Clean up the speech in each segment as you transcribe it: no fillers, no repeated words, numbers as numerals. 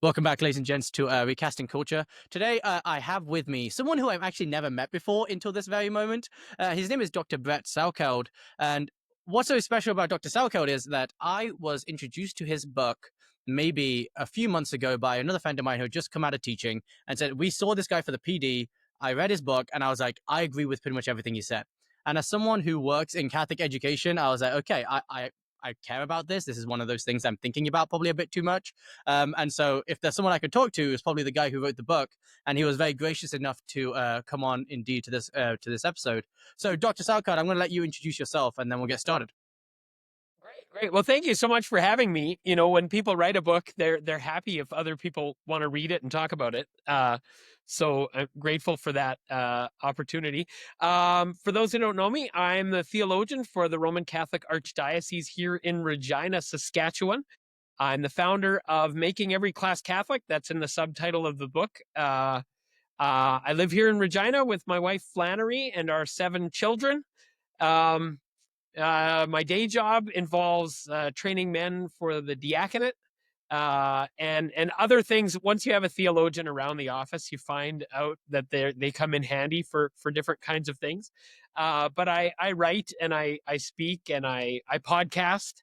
Welcome back, ladies and gents, to Recasting Culture. Today, I have with me someone who I've actually never met before until this very moment. His name is Dr. Brett Salkeld. And what's so special about Dr. Salkeld is that I was introduced to his book maybe a few months ago by another friend of mine who had just come out of teaching and said, we saw this guy for the PD. I read his book and I was like, I agree with pretty much everything he said. And as someone who works in Catholic education, I was like, okay, I care about this. This is one of those things I'm thinking about probably a bit too much. And so if there's someone I could talk to, it's probably the guy who wrote the book. And he was very gracious enough to come on indeed to this episode. So Dr. Salkard, I'm going to let you introduce yourself and then we'll get started. Great. Well, thank you so much for having me. You know, when people write a book, they're happy if other people want to read it and talk about it. So I'm grateful for that opportunity. For those who don't know me, I'm the theologian for the Roman Catholic Archdiocese here in Regina, Saskatchewan. I'm the founder of Making Every Class Catholic. That's in the subtitle of the book. I live here in Regina with my wife, Flannery, and our 7 children. My day job involves training men for the diaconate and other things. Once you have a theologian around the office, you find out that they come in handy for different kinds of things. But I write and I speak and I podcast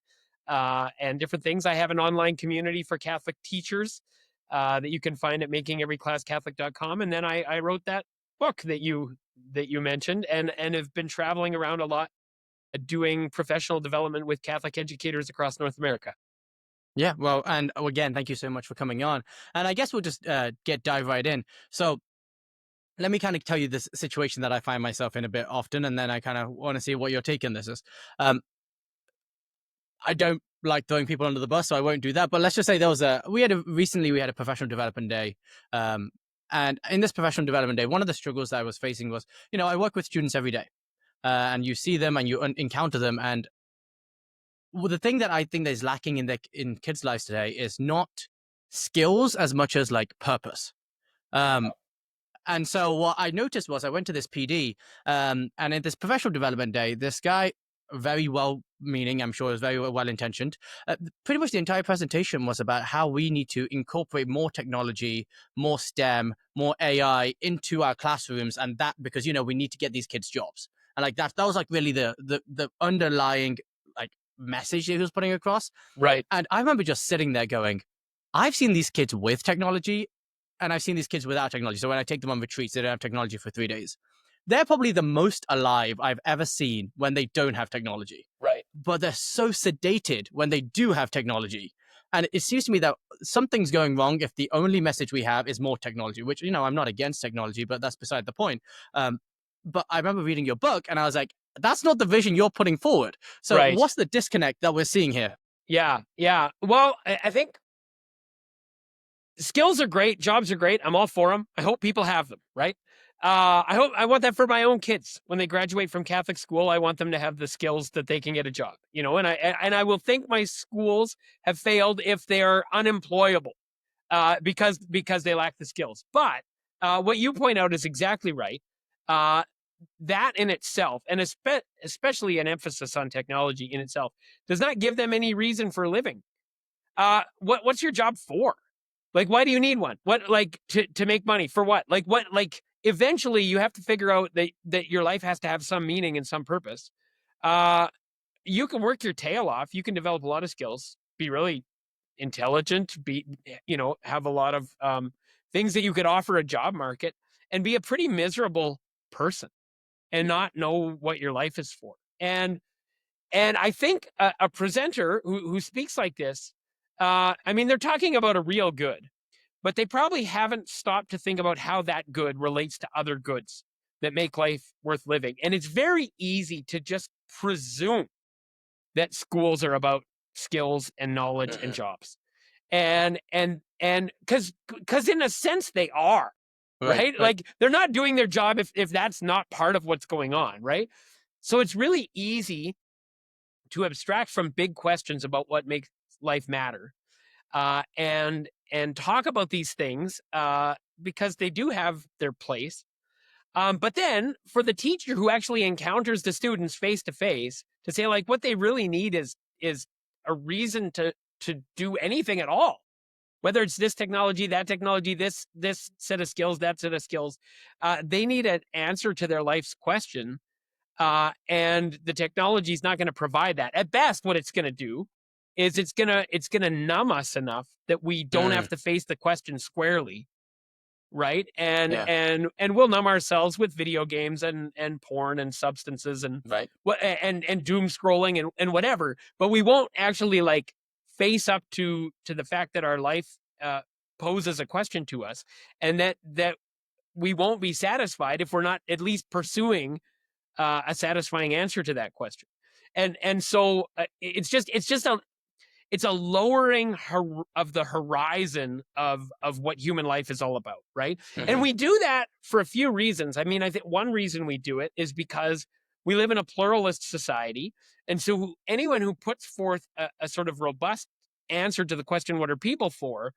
and different things. I have an online community for Catholic teachers that you can find at makingeveryclasscatholic.com. And then I wrote that book that you mentioned and have been traveling around a lot doing professional development with Catholic educators across North America. Yeah, well, and again, thank you so much for coming on. And I guess we'll just dive right in. So let me kind of tell you this situation that I find myself in a bit often, and then I kind of want to see what your take on this is. I don't like throwing people under the bus, so I won't do that. But let's just say we had a professional development day. And in this professional development day, one of the struggles that I was facing was, I work with students every day. And you see them and you encounter them. And the thing that I think that is lacking in kids' lives today is not skills as much as like purpose. And so what I noticed was I went to this PD, and in this professional development day, this guy, very well-meaning, I'm sure, is very well-intentioned. Pretty much the entire presentation was about how we need to incorporate more technology, more STEM, more AI into our classrooms, and that because we need to get these kids jobs. And like that was like really the underlying like message that he was putting across. Right. And I remember just sitting there going, I've seen these kids with technology and I've seen these kids without technology. So when I take them on retreats, they don't have technology for 3 days. They're probably the most alive I've ever seen when they don't have technology. Right. But they're so sedated when they do have technology. And it seems to me that something's going wrong if the only message we have is more technology, which, I'm not against technology, but that's beside the point. But I remember reading your book and I was like, that's not the vision you're putting forward. So Right. What's the disconnect that we're seeing here? Yeah. Well, I think skills are great. Jobs are great. I'm all for them. I hope people have them, right? I want that for my own kids. When they graduate from Catholic school, I want them to have the skills that they can get a job, and I will think my schools have failed if they are unemployable, because they lack the skills. But what you point out is exactly right. That in itself, and especially an emphasis on technology in itself, does not give them any reason for living. What's your job for? Like, why do you need one? What, like, to make money for what? Eventually you have to figure out that your life has to have some meaning and some purpose. You can work your tail off. You can develop a lot of skills, be really intelligent, have a lot of things that you could offer a job market and be a pretty miserable person and not know what your life is for. And I think a presenter who speaks like this, they're talking about a real good, but they probably haven't stopped to think about how that good relates to other goods that make life worth living. And it's very easy to just presume that schools are about skills and knowledge and jobs. And because in a sense they are, right? Like they're not doing their job if that's not part of what's going on, right? So it's really easy to abstract from big questions about what makes life matter, and talk about these things because they do have their place. But then for the teacher who actually encounters the students face to face to say, like, what they really need is a reason to do anything at all. whether it's this technology, that technology, this set of skills, that set of skills. They need an answer to their life's question, and the technology is not going to provide that. At best, what it's going to do is it's gonna numb us enough that we don't have to face the question squarely, right? And Yeah. and we'll numb ourselves with video games and porn and substances and Right. and doom scrolling and whatever, but we won't actually like face up to the fact that our life poses a question to us, and that we won't be satisfied if we're not at least pursuing a satisfying answer to that question. And so it's just a lowering of the horizon of what human life is all about, right? And we do that for a few reasons. I mean, I think one reason we do it is because we live in a pluralist society, and so anyone who puts forth a sort of robust answer to the question, what are people for,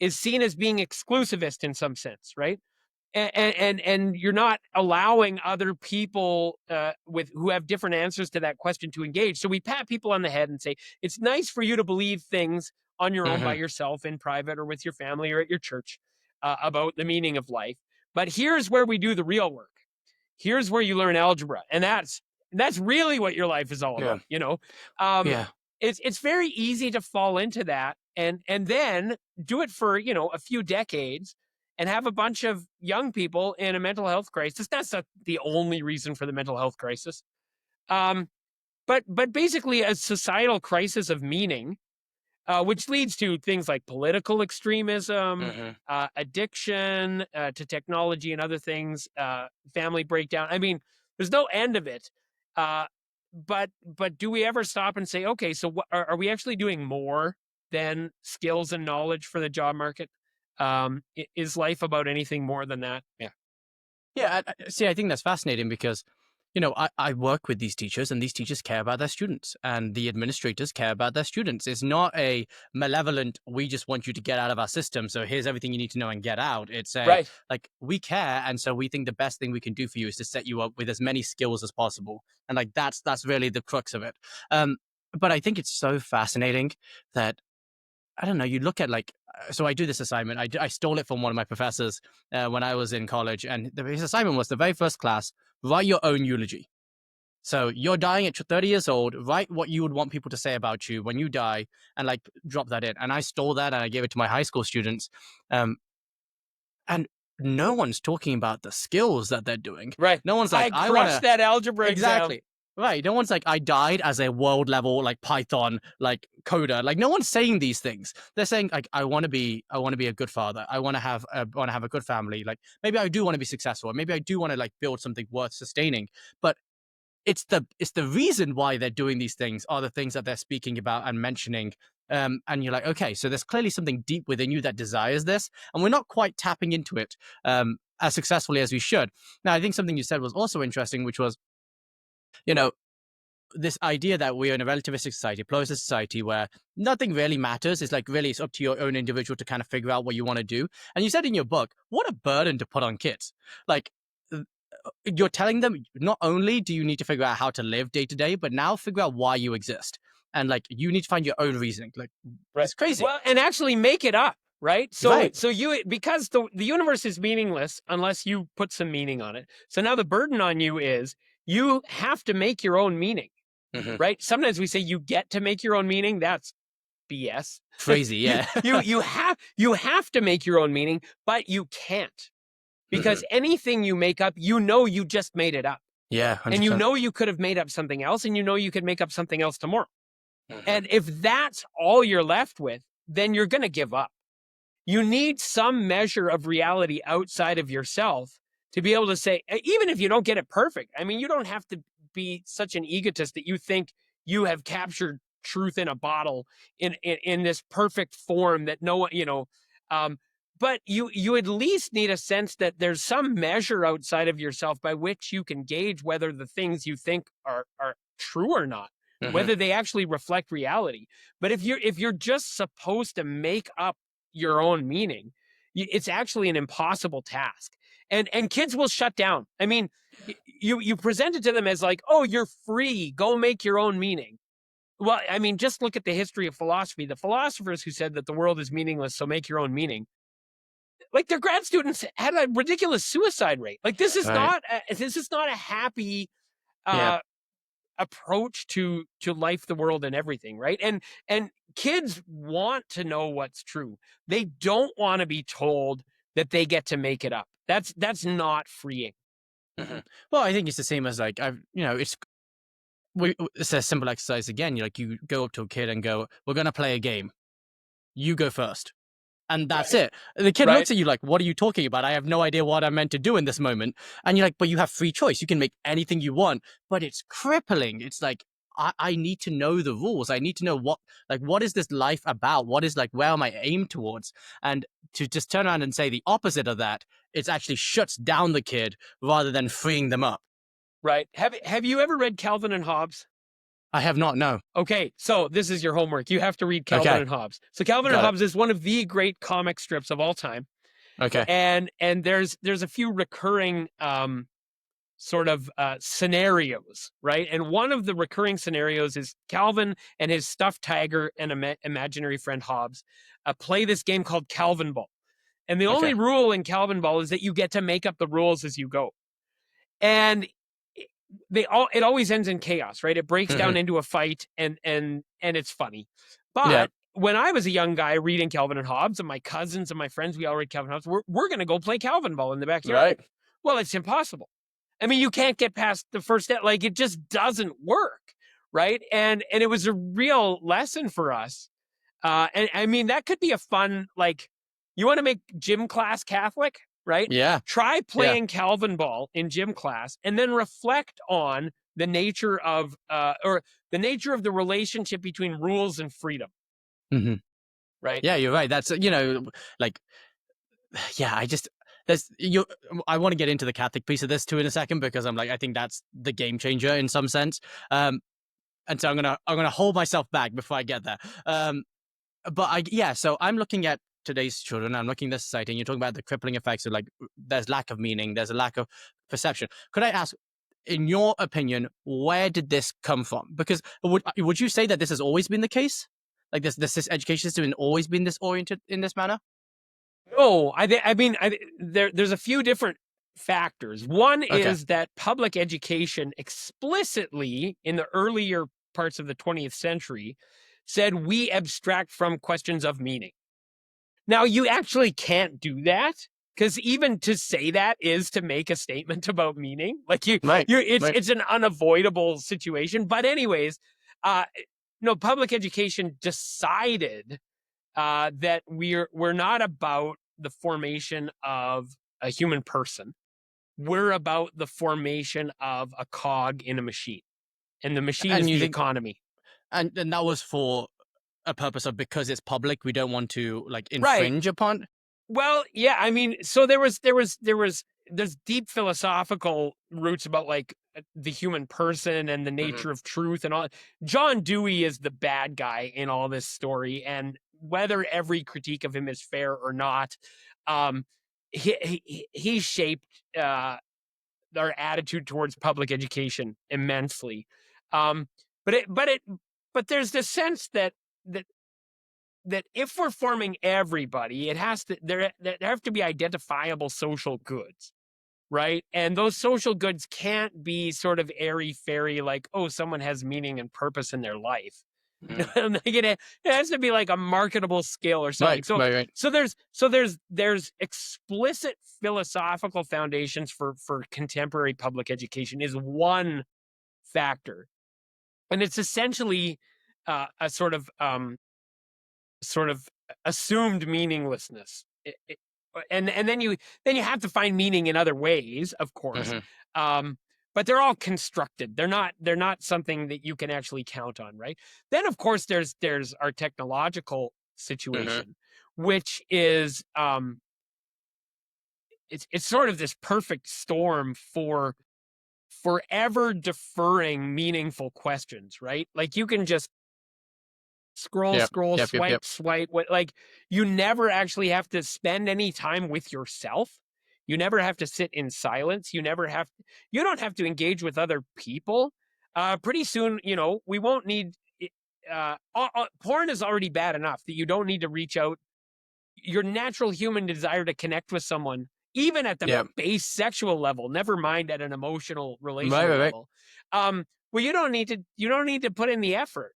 is seen as being exclusivist in some sense, right? And you're not allowing other people with who have different answers to that question to engage. So we pat people on the head and say, it's nice for you to believe things on your own by yourself in private or with your family or at your church about the meaning of life. But here's where we do the real work. Here's where you learn algebra. And that's really what your life is all about, you know? Yeah. It's very easy to fall into that and then do it for, you know, a few decades and have a bunch of young people in a mental health crisis. That's not the only reason for the mental health crisis. But basically a societal crisis of meaning, which leads to things like political extremism, addiction to technology and other things, family breakdown. I mean, there's no end of it. But do we ever stop and say, okay, so are we actually doing more than skills and knowledge for the job market? Is life about anything more than that? Yeah. Yeah. See, I think that's fascinating because, you know, I work with these teachers and these teachers care about their students and the administrators care about their students. It's not a malevolent, we just want you to get out of our system. So here's everything you need to know and get out. It's Right. like, we care. And so we think the best thing we can do for you is to set you up with as many skills as possible. And like, that's really the crux of it. But I think it's so fascinating that, I don't know, you look at like, so I do this assignment. I stole it from one of my professors when I was in college. And his assignment was the very first class, write your own eulogy. So you're dying at 30 years old, write what you would want people to say about you when you die and like drop that in. And I stole that and I gave it to my high school students. And no one's talking about the skills that they're doing. Right. No one's like, I crushed that algebra exactly. exam. Right. No one's like, I died as a world level, like Python, like coder. Like no one's saying these things. They're saying like, I want to be a good father. I want to have a good family. Like maybe I do want to be successful. Maybe I do want to like build something worth sustaining. But it's the reason why they're doing these things are the things that they're speaking about and mentioning. And you're like, okay, so there's clearly something deep within you that desires this, and we're not quite tapping into it as successfully as we should. Now, I think something you said was also interesting, which was, you know, this idea that we're in a relativistic society, pluralistic society, where nothing really matters. It's like really it's up to your own individual to kind of figure out what you want to do. And you said in your book, what a burden to put on kids. Like you're telling them not only do you need to figure out how to live day to day, but now figure out why you exist. And like you need to find your own reasoning. Like it's crazy. Well, and actually make it up. Right. So Right. so you, because the universe is meaningless unless you put some meaning on it. So now the burden on you is you have to make your own meaning. Right. Sometimes we say you get to make your own meaning. That's BS. Crazy. Yeah. you have to make your own meaning, but you can't, because anything you make up, you know, you just made it up. Yeah. 100%. And you know, you could have made up something else, and you know, you could make up something else tomorrow. And if that's all you're left with, then you're going to give up. You need some measure of reality outside of yourself to be able to say, even if you don't get it perfect, I mean, you don't have to be such an egotist that you think you have captured truth in a bottle in this perfect form that no one, you know, but you at least need a sense that there's some measure outside of yourself by which you can gauge whether the things you think are true or not, whether they actually reflect reality. But if you're just supposed to make up your own meaning, it's actually an impossible task. And kids will shut down. I mean, you present it to them as like, oh, you're free, go make your own meaning. Well, I mean, just look at the history of philosophy. The philosophers who said that the world is meaningless, so make your own meaning. Like their grad students had a ridiculous suicide rate. Like this is Right. not a happy Yeah. uh, approach to life, the world, and everything, right? And kids want to know what's true. They don't want to be told that they get to make it up. That's not freeing. Mhm. Well, I think it's the same as like it's a simple exercise again. You go up to a kid and go, "We're gonna play a game. You go first." And that's Right. it. The kid Right. looks at you like, "What are you talking about? I have no idea what I'm meant to do in this moment." And you're like, "But you have free choice. You can make anything you want." But it's crippling. It's like I need to know the rules. I need to know what is this life about? What is like where am I aimed towards? And to just turn around and say the opposite of that, it actually shuts down the kid rather than freeing them up. Right. Have you ever read Calvin and Hobbes? I have not. No. Okay, so this is your homework. You have to read Calvin Okay. and Hobbes. So Calvin and Got it. Hobbes is one of the great comic strips of all time. Okay. And there's a few recurring sort of scenarios, right? And one of the recurring scenarios is Calvin and his stuffed tiger and imaginary friend Hobbes play this game called Calvin Ball. And the only Okay. rule in Calvin Ball is that you get to make up the rules as you go. And it always ends in chaos, right? It breaks down into a fight, and it's funny. But Yeah. when I was a young guy reading Calvin and Hobbes, and my cousins and my friends, we all read Calvin and Hobbes, we're going to go play Calvin Ball in the backyard. Right. Well, it's impossible. I mean, you can't get past the first step. Like, it just doesn't work, right? And it was a real lesson for us. And I mean, that could be a fun, like, you want to make gym class Catholic, right? Yeah. Try playing Calvin Ball in gym class and then reflect on the nature of the relationship between rules and freedom. Mhm. Right. Yeah, you're right. That's like, yeah. I want to get into the Catholic piece of this too in a second because I think that's the game changer in some sense. And so I'm gonna hold myself back before I get there. So I'm looking at today's children. I'm looking at the society, and you're talking about the crippling effects of like there's lack of meaning, there's a lack of perception. Could I ask, in your opinion, where did this come from? Because would you say that this has always been the case? Like this education system has always been this oriented in this manner? No, there's a few different factors. One Okay. is that public education explicitly in the earlier parts of the 20th century said we abstract from questions of meaning. Now, you actually can't do that because even to say that is to make a statement about meaning. Like Right. it's an unavoidable situation. But anyways, public education decided that we're not about the formation of a human person. We're about the formation of a cog in a machine, and the machine And is you the think, economy. and that was for a purpose of because it's public, we don't want to like Right. infringe upon. Well, yeah. I mean, so there's deep philosophical roots about like the human person and the nature of truth and all. John Dewey is the bad guy in all this story, and whether every critique of him is fair or not, he shaped our attitude towards public education immensely. Um, but there's this sense that that if we're forming everybody, it has to there have to be identifiable social goods, right? And those social goods can't be sort of airy fairy, like, oh, someone has meaning and purpose in their life. Like it has to be like a marketable skill or something. Right. So there's explicit philosophical foundations for contemporary public education is one factor, and it's essentially a sort of assumed meaninglessness. And then you have to find meaning in other ways, of course. But they're all constructed. They're not something that you can actually count on, right? Then of course there's our technological situation, which is it's sort of this perfect storm for forever deferring meaningful questions, right? Like you can just scroll, swipe. Like you never actually have to spend any time with yourself. You never have to sit in silence. You don't have to engage with other people. Pretty soon, we won't need porn is already bad enough that you don't need to reach out. Your natural human desire to connect with someone, even at the Yeah. base sexual level, never mind at an emotional relational Right. level. Well, you don't need to put in the effort.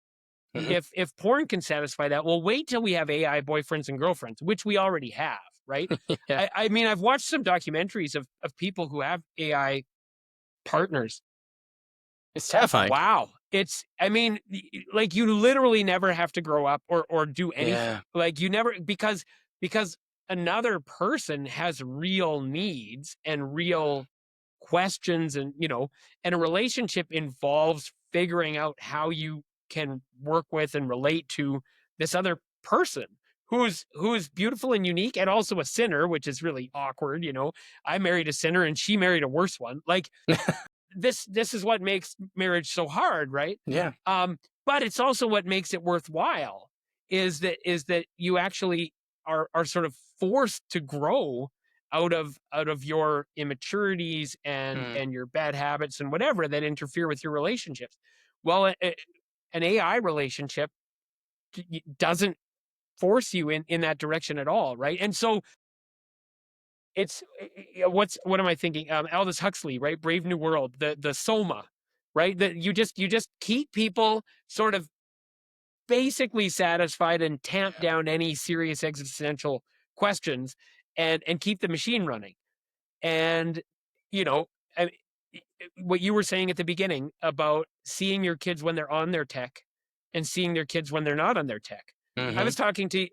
Mhm. If porn can satisfy that, well, wait till we have AI boyfriends and girlfriends, which we already have, right? Yeah. I mean, I've watched some documentaries of people who have AI partners. It's terrifying. Wow. I mean, like you literally never have to grow up or do anything. Yeah. Like you never, because another person has real needs and real questions, and, and a relationship involves figuring out how you can work with and relate to this other person who's beautiful and unique, and also a sinner, which is really awkward. I married a sinner and she married a worse one. Like, this is what makes marriage so hard, right? Yeah. But it's also what makes it worthwhile, is that you actually are sort of forced to grow out of your immaturities and Mm. and your bad habits and whatever that interfere with your relationships. Well, an AI relationship doesn't force you in that direction at all, right? And so it's what am I thinking? Aldous Huxley, right? Brave New World, the Soma, right? That you just keep people sort of basically satisfied and tamp down any serious existential questions, and keep the machine running. And you know, I, what you were saying at the beginning about seeing your kids when they're on their tech and seeing their kids when they're not on their tech. I Hmm. was talking to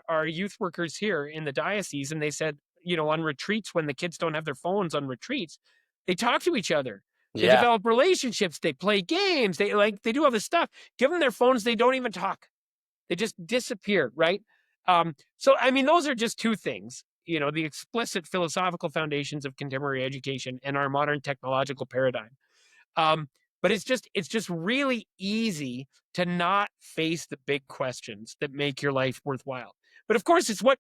our youth workers here in the diocese, and they said, on retreats, when the kids don't have their phones on retreats, they talk to each other. They Yeah. develop relationships. They play games. They do all this stuff. Give them their phones. They don't even talk. They just disappear, right? So, I mean, those are just two things, the explicit philosophical foundations of contemporary education and our modern technological paradigm. Um, but it's just really easy to not face the big questions that make your life worthwhile. But of course, it's what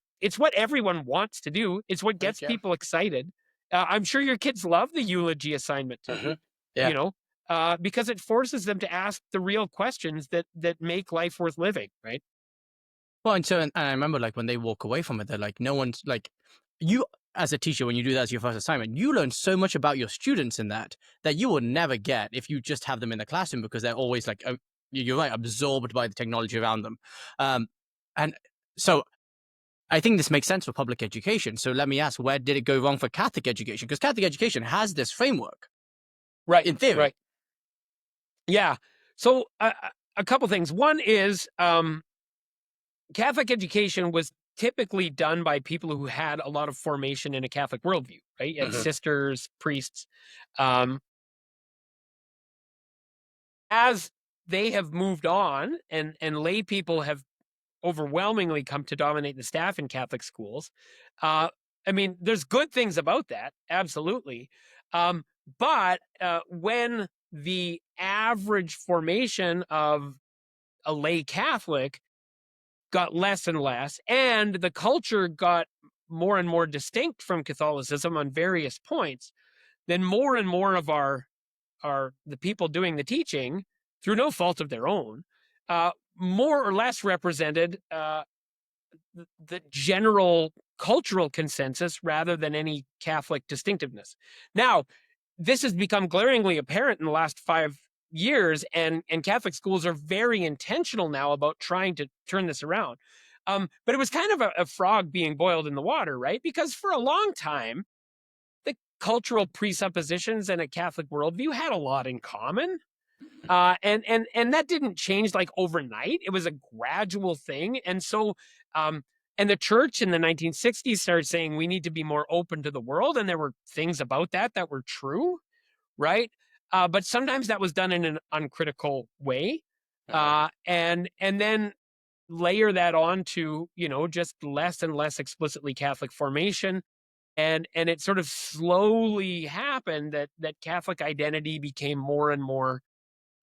everyone wants to do. It's what Right. gets Yeah. people excited. I'm sure your kids love the eulogy assignment, Hmm. you Yeah. know, because it forces them to ask the real questions that make life worth living, right? Well, and I remember like when they walk away from it, they're like, no one's like, you as a teacher, when you do that as your first assignment, you learn so much about your students in that you will never get if you just have them in the classroom, because they're always like, you're right, absorbed by the technology around them. And so I think this makes sense for public education. So let me ask, where did it go wrong for Catholic education? Because Catholic education has this framework Right, in theory. right. Yeah. So a couple things. One is Catholic education was typically done by people who had a lot of formation in a Catholic worldview, right? You had Hmm. sisters, priests. Um, as they have moved on, and lay people have overwhelmingly come to dominate the staff in Catholic schools. Uh, I mean, there's good things about that, absolutely. Um, but when the average formation of a lay Catholic got less and less, and the culture got more and more distinct from Catholicism on various points, then more and more of the people doing the teaching, through no fault of their own, more or less represented the general cultural consensus rather than any Catholic distinctiveness. Now, this has become glaringly apparent in the last 5 years, and Catholic schools are very intentional now about trying to turn this around. But it was kind of a frog being boiled in the water, right? Because for a long time, the cultural presuppositions and a Catholic worldview had a lot in common. And that didn't change like overnight. It was a gradual thing. And so, and the church in the 1960s started saying we need to be more open to the world. And there were things about that were true, right? But sometimes that was done in an uncritical way. Hmm. And then layer that on to, just less and less explicitly Catholic formation. And it sort of slowly happened that Catholic identity became more and more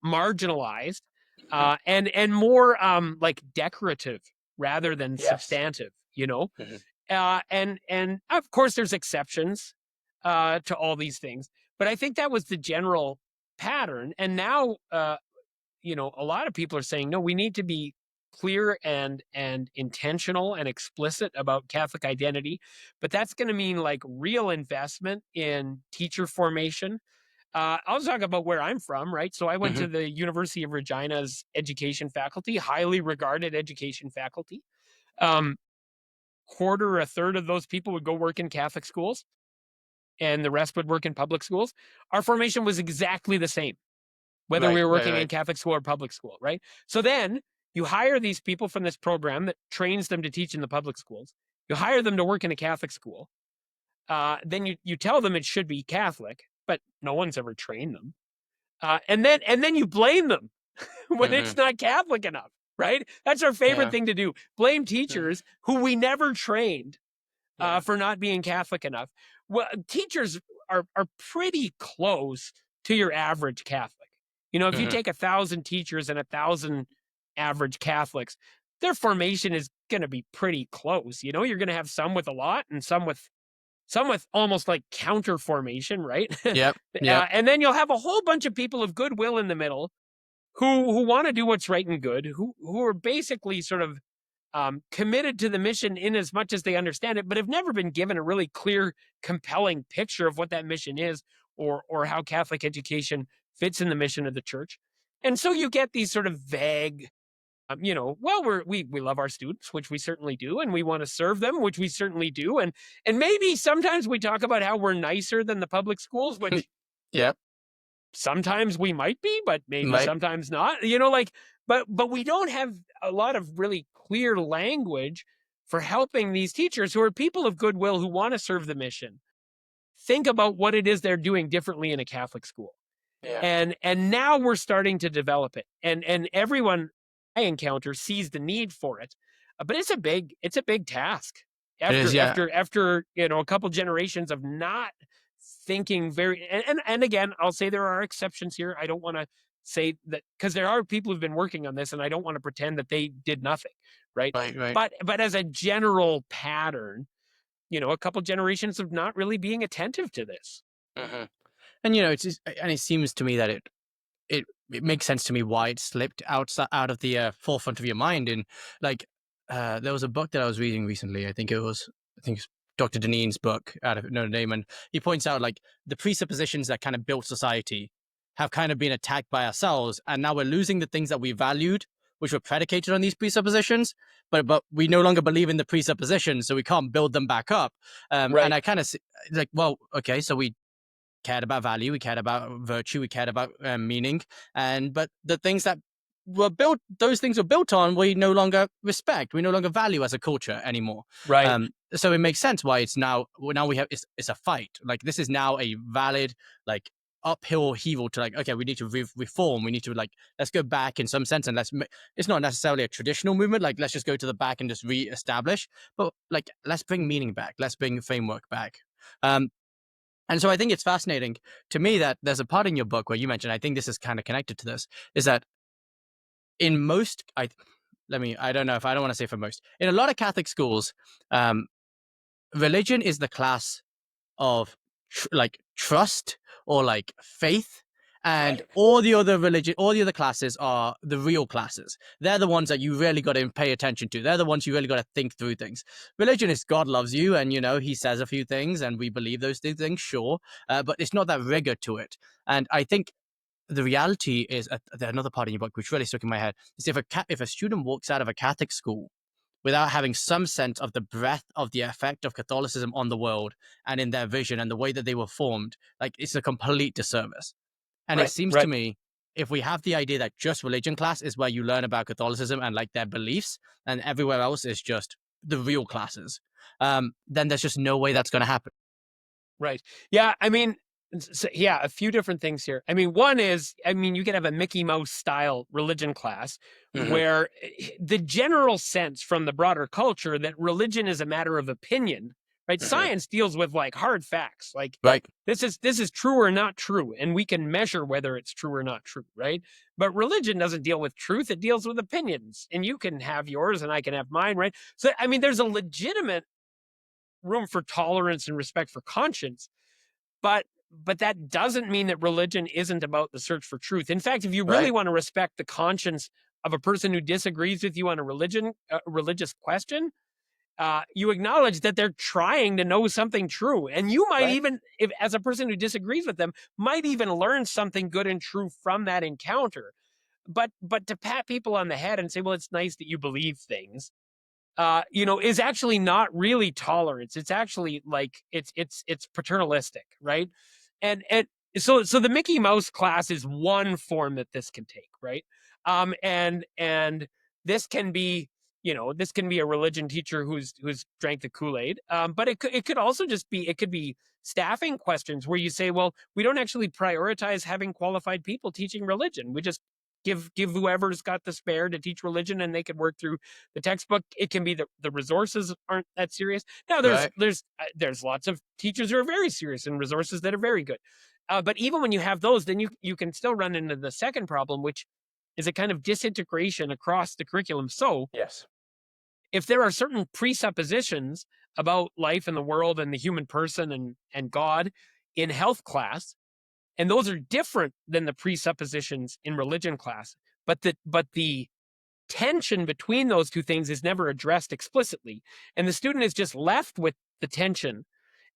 marginalized, Hmm. and more like decorative rather than Yes. substantive, Hmm. and of course there's exceptions to all these things, but I think that was the general pattern. And now a lot of people are saying, no, we need to be clear and intentional and explicit about Catholic identity, but that's going to mean like real investment in teacher formation. I'll talk about where I'm from, right? So I went Hmm. to the University of Regina's education faculty, highly regarded education faculty. Um, a third of those people would go work in Catholic schools, and the rest would work in public schools. Our formation was exactly the same, whether we Right, were right, working in right. Catholic school or public school, right? So then you hire these people from this program that trains them to teach in the public schools. You hire them to work in a Catholic school. Then you tell them it should be Catholic, but no one's ever trained them. And then you blame them when Hmm. it's not Catholic enough, right? That's our favorite Yeah, thing to do. Blame mhm, teachers who we never trained yeah. for not being Catholic enough. Well, teachers are pretty close to your average Catholic. If you Hmm. take 1,000 teachers and 1,000 average Catholics, their formation is going to be pretty close. You're going to have some with a lot and some with almost like counter formation, right? Yep, yep. And then you'll have a whole bunch of people of goodwill in the middle who want to do what's right and good, who are basically sort of committed to the mission in as much as they understand it, but have never been given a really clear, compelling picture of what that mission is, or how Catholic education fits in the mission of the church. And so you get these sort of vague, well, we love our students, which we certainly do, and we want to serve them, which we certainly do, and maybe sometimes we talk about how we're nicer than the public schools, which Yep. sometimes we might be, but maybe Right. sometimes not. But we don't have a lot of really clear language for helping these teachers who are people of goodwill who want to serve the mission think about what it is they're doing differently in a Catholic school. Yeah. And now we're starting to develop it. And everyone I encounter sees the need for it. But it's a big task It is. after Yeah. after after a couple generations of not thinking very and again, I'll say there are exceptions here. I don't want to say that, because there are people who've been working on this, and I don't want to pretend that they did nothing, right? Right, right. But as a general pattern, a couple generations of not really being attentive to this. Hmm. And and it seems to me that it makes sense to me why it slipped out of the forefront of your mind. And like, there was a book that I was reading recently. I think it's Dr. Deneen's book out of Notre Dame, and he points out like the presuppositions that kind of built society have kind of been attacked by ourselves, and now we're losing the things that we valued, which were predicated on these presuppositions. But we no longer believe in the presuppositions, so we can't build them back up. And Right. I kind of like, well, okay, so we cared about value, we cared about virtue, we cared about meaning, but the things that those things were built on, we no longer respect, we no longer value as a culture anymore. Right. So it makes sense why now we have it's a fight. Like this is now a valid like uphill heaval to like, okay, we need to reform, we need to like, let's go back in some sense, and it's not necessarily a traditional movement, like let's just go to the back and just re-establish, but like let's bring meaning back, let's bring framework back. Um, and so I think it's fascinating to me that there's a part in your book where you mentioned, I think this is kind of connected to this, is that in most, I don't know if I don't want to say for most, in a lot of Catholic schools, um, religion is the class of like trust or like faith, and Right. all the other classes are the real classes. They're the ones that you really got to pay attention to. They're the ones you really got to think through things. Religion is God loves you, and he says a few things, and we believe those things, sure, but it's not that rigor to it. And I think the reality is, another part in your book which really stuck in my head is, if a student walks out of a Catholic school without having some sense of the breadth of the effect of Catholicism on the world and in their vision and the way that they were formed, like it's a complete disservice. And it Right. seems to Right. me, if we have the idea that just religion class is where you learn about Catholicism and like their beliefs, and everywhere else is just the real classes, then there's just no way that's going to happen. Right. Yeah. I mean, yeah, a few different things here. I mean, one is, you could have a Mickey Mouse style religion class Hmm. where the general sense from the broader culture that religion is a matter of opinion, right? Hmm. Science deals with like hard facts, like Right. this is true or not true, and we can measure whether it's true or not true, right? But religion doesn't deal with truth; it deals with opinions, and you can have yours, and I can have mine, right? So, there's a legitimate room for tolerance and respect for conscience, but but that doesn't mean that religion isn't about the search for truth. In fact, if you really want to respect the conscience of a person who disagrees with you on a religious question, you acknowledge that they're trying to know something true. And you might even, if as a person who disagrees with them, might even learn something good and true from that encounter. But to pat people on the head and say, well, it's nice that you believe things, is actually not really tolerance. It's actually like it's paternalistic, right? And so the Mickey Mouse class is one form that this can take, right? And this can be, this can be a religion teacher who's drank the Kool-Aid. But it could also just be, it could be staffing questions where you say, well, we don't actually prioritize having qualified people teaching religion. We just give whoever's got the spare to teach religion, and they could work through the textbook. It can be the resources aren't that serious. Now there's lots of teachers who are very serious and resources that are very good. But even when you have those, then you can still run into the second problem, which is a kind of disintegration across the curriculum. So yes, if there are certain presuppositions about life and the world and the human person and God in health class, and those are different than the presuppositions in religion class, but the tension between those two things is never addressed explicitly. And the student is just left with the tension,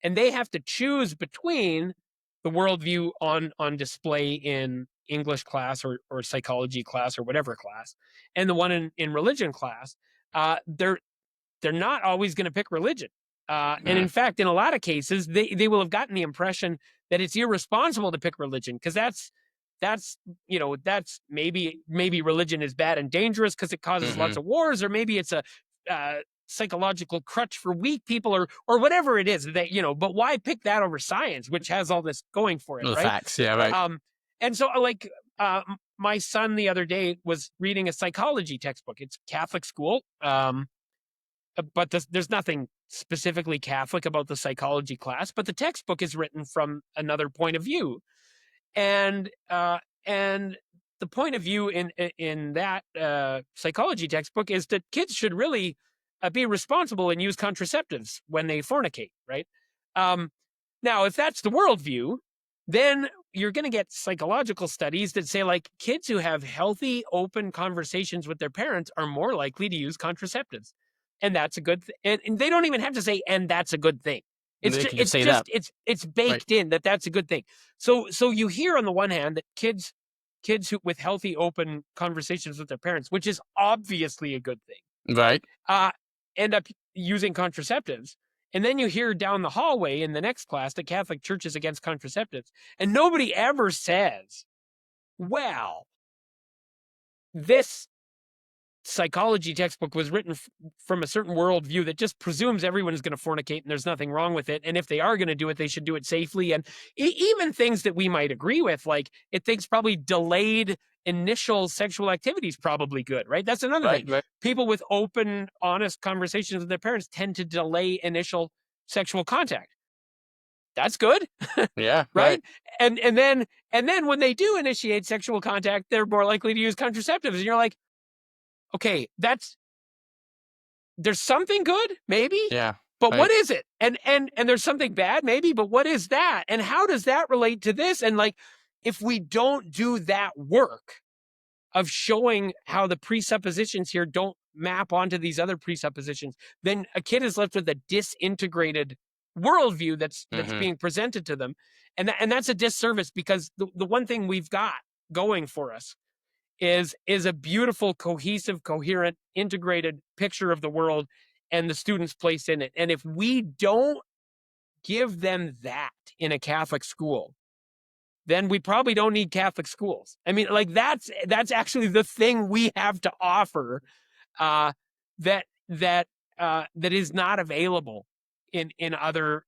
and they have to choose between the worldview on display in English class or psychology class or whatever class, and the one in religion class. They're not always going to pick religion. And in fact, in a lot of cases, they will have gotten the impression that it's irresponsible to pick religion, because that's maybe religion is bad and dangerous because it causes lots of wars, or maybe it's a psychological crutch for weak people, or whatever it is that, but why pick that over science, which has all this going for it, the right? facts, yeah, right. And so my son the other day was reading a psychology textbook. It's Catholic school. But there's nothing specifically Catholic about the psychology class, but the textbook is written from another point of view. And the point of view in that psychology textbook is that kids should really be responsible and use contraceptives when they fornicate, right? Now, if that's the worldview, then you're going to get psychological studies that say, like, kids who have healthy, open conversations with their parents are more likely to use contraceptives. And that's a good thing. And they don't even have to say, and that's a good thing. It's baked in that that's a good thing. So you hear on the one hand that kids who with healthy, open conversations with their parents, which is obviously a good thing, right, end up using contraceptives. And then you hear down the hallway in the next class that Catholic Church is against contraceptives. And nobody ever says, well, this psychology textbook was written from a certain worldview that just presumes everyone is going to fornicate and there's nothing wrong with it. And if they are going to do it, they should do it safely. And even things that we might agree with, like it thinks probably delayed initial sexual activity is probably good, right? That's another thing. Right. People with open, honest conversations with their parents tend to delay initial sexual contact. That's good. Yeah. Right. And then when they do initiate sexual contact, they're more likely to use contraceptives. And you're like, okay, there's something good, maybe. Yeah. But what is it? And there's something bad, maybe, but what is that? And how does that relate to this? And like, if we don't do that work of showing how the presuppositions here don't map onto these other presuppositions, then a kid is left with a disintegrated worldview that's being presented to them. And that's a disservice, because the one thing we've got going for us is a beautiful, cohesive, coherent, integrated picture of the world and the students' place in it. And if we don't give them that in a Catholic school, then we probably don't need Catholic schools. I mean, like that's actually the thing we have to offer that is not available in other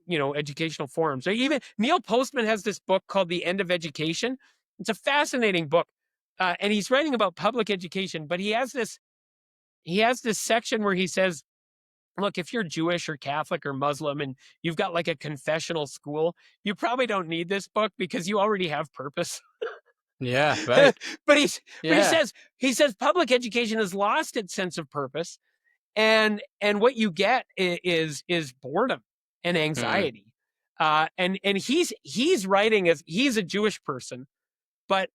educational forums. Or even Neil Postman has this book called The End of Education. It's a fascinating book. And he's writing about public education, but he has this section where he says, look, if you're Jewish or Catholic or Muslim and you've got like a confessional school, you probably don't need this book because you already have purpose. Yeah, right. But he says public education has lost its sense of purpose, and what you get is boredom and anxiety. And he's writing as he's a Jewish person, but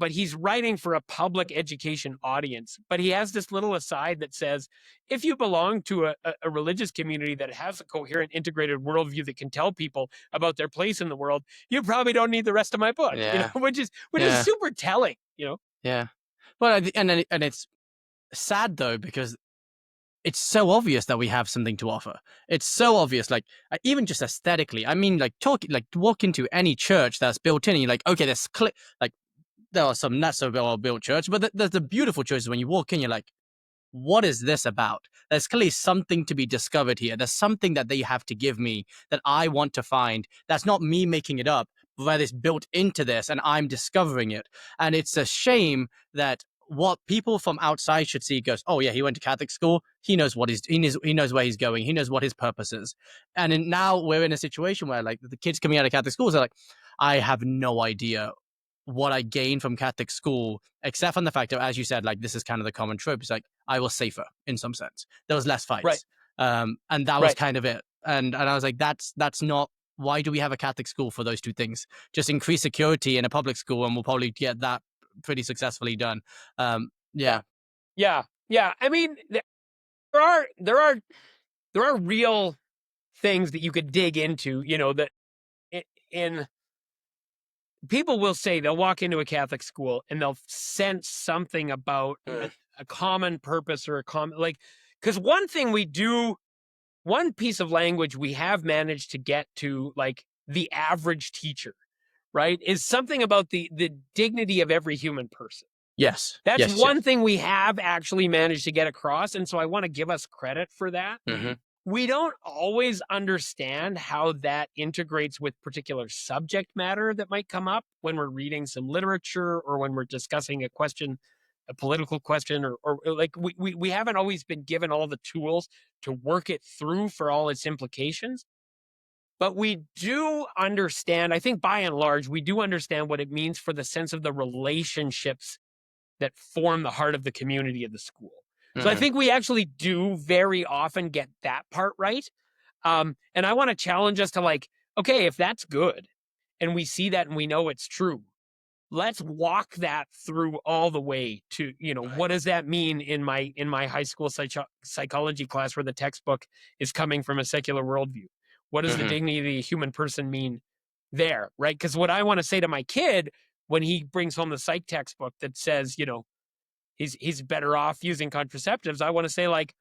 he's writing for a public education audience. But he has this little aside that says, if you belong to a religious community that has a coherent, integrated worldview that can tell people about their place in the world, you probably don't need the rest of my book. Yeah. Which is Yeah. super telling. Yeah. Well, and it's sad though, because it's so obvious that we have something to offer. It's so obvious, like even just aesthetically. I mean, like walk into any church that's built in, and you're like, okay, like there are some not so well built church, but there's the beautiful churches. When you walk in, you're like, what is this about? There's clearly something to be discovered here. There's something that they have to give me that I want to find. That's not me making it up, but that is built into this, and I'm discovering it. And it's a shame that what people from outside should see goes, oh yeah, he went to Catholic school. He knows he knows where he's going. He knows what his purpose is. And now we're in a situation where like the kids coming out of Catholic schools are like, I have no idea what I gained from Catholic school, except from the fact that, as you said, like this is kind of the common trope. It's like I was safer in some sense. There was less fights, Right. And that was kind of it. And I was like, that's not. Why do we have a Catholic school for those two things? Just increase security in a public school, and we'll probably get that pretty successfully done. Yeah. I mean, there are real things that you could dig into. That in people will say they'll walk into a Catholic school and they'll sense something about a common purpose or a common, like, because one piece of language we have managed to get to, like the average teacher, right, is something about the dignity of every human person. Yes. That's one thing we have actually managed to get across. And so I want to give us credit for that. Mm-hmm. We don't always understand how that integrates with particular subject matter that might come up when we're reading some literature or when we're discussing a political question, or like we haven't always been given all the tools to work it through for all its implications. But we do understand, I think by and large, we do understand what it means for the sense of the relationships that form the heart of the community of the school. So I think we actually do very often get that part right. And I want to challenge us to, like, okay, if that's good and we see that and we know it's true, let's walk that through all the way to, what does that mean in my high school psychology class where the textbook is coming from a secular worldview? What does the dignity of the human person mean there, right? Because what I want to say to my kid when he brings home the psych textbook that says, he's better off using contraceptives, I want to say, like,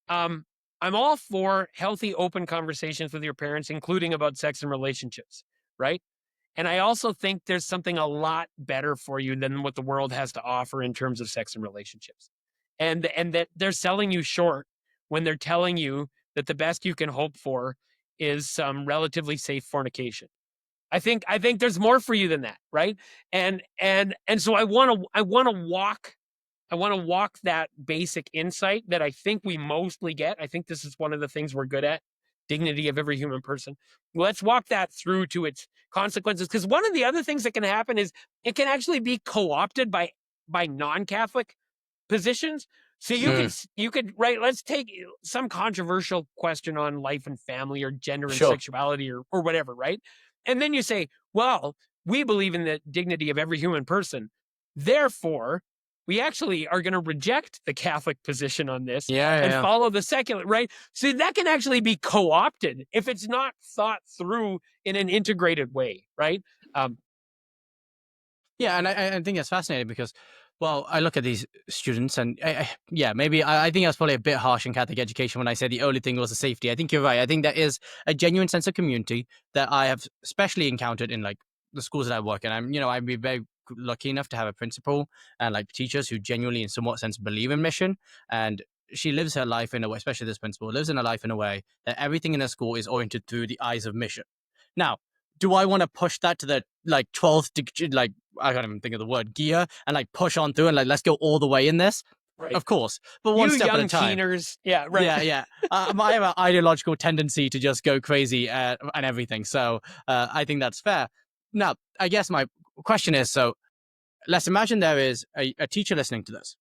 I'm all for healthy, open conversations with your parents, including about sex and relationships, right? And I also think there's something a lot better for you than what the world has to offer in terms of sex and relationships. And that they're selling you short when they're telling you that the best you can hope for is some relatively safe fornication. I think there's more for you than that, right? And so I want to walk that basic insight that I think we mostly get. I think this is one of the things we're good at, dignity of every human person. Let's walk that through to its consequences, because one of the other things that can happen is it can actually be co-opted by non-Catholic positions. So you could right, let's take some controversial question on life and family or gender and sexuality or whatever, right? And then you say, well, we believe in the dignity of every human person. Therefore, we actually are going to reject the Catholic position on this and follow the secular, right? So that can actually be co-opted if it's not thought through in an integrated way, right? Yeah, and I think that's fascinating because, well, I look at these students and maybe I think I was probably a bit harsh in Catholic education when I said the only thing was the safety. I think you're right. I think there is a genuine sense of community that I have especially encountered in like the schools that I work in. I'd be very lucky enough to have a principal and like teachers who genuinely in somewhat sense believe in mission, and she lives her life in a way, especially this principal lives in her life in a way that everything in her school is oriented through the eyes of mission. Now, do I want to push that to the like 12th like I can't even think of the word gear and like push on through and like let's go all the way in this? Right. Of course, but one step at a time. Teeners, yeah, right. Yeah. I have an ideological tendency to just go crazy and everything, so I think that's fair. Now, I guess my question is, so let's imagine there is a teacher listening to this,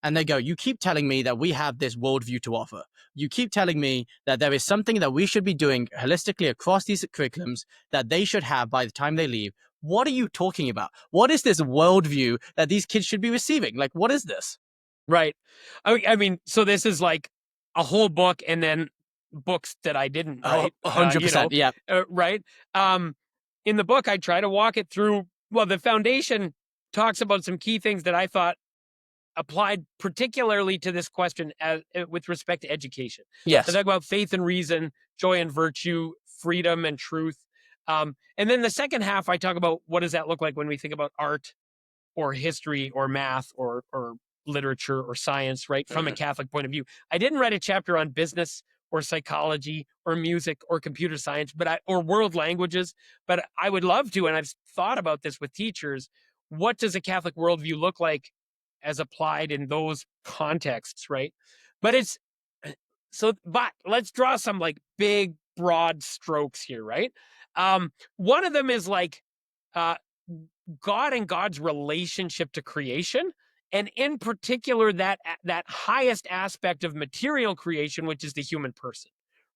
and they go, you keep telling me that we have this worldview to offer. You keep telling me that there is something that we should be doing holistically across these curriculums that they should have by the time they leave. What are you talking about? What is this worldview that these kids should be receiving? Like, what is this? Right. I mean, so this is like a whole book and then books that I didn't write. 100%. Yeah. Right. In the book, I try to walk it through. Well, the foundation talks about some key things that I thought applied particularly to this question with respect to education. Yes. I talk about faith and reason, joy and virtue, freedom and truth. And then the second half, I talk about what does that look like when we think about art or history or math or literature or science, right? From a Catholic point of view. I didn't write a chapter on business or psychology or music or computer science, or world languages, but I would love to. And I've thought about this with teachers. What does a Catholic worldview look like as applied in those contexts, right? But let's draw some like big, broad strokes here, right? One of them is like God and God's relationship to creation, and in particular that highest aspect of material creation, which is the human person,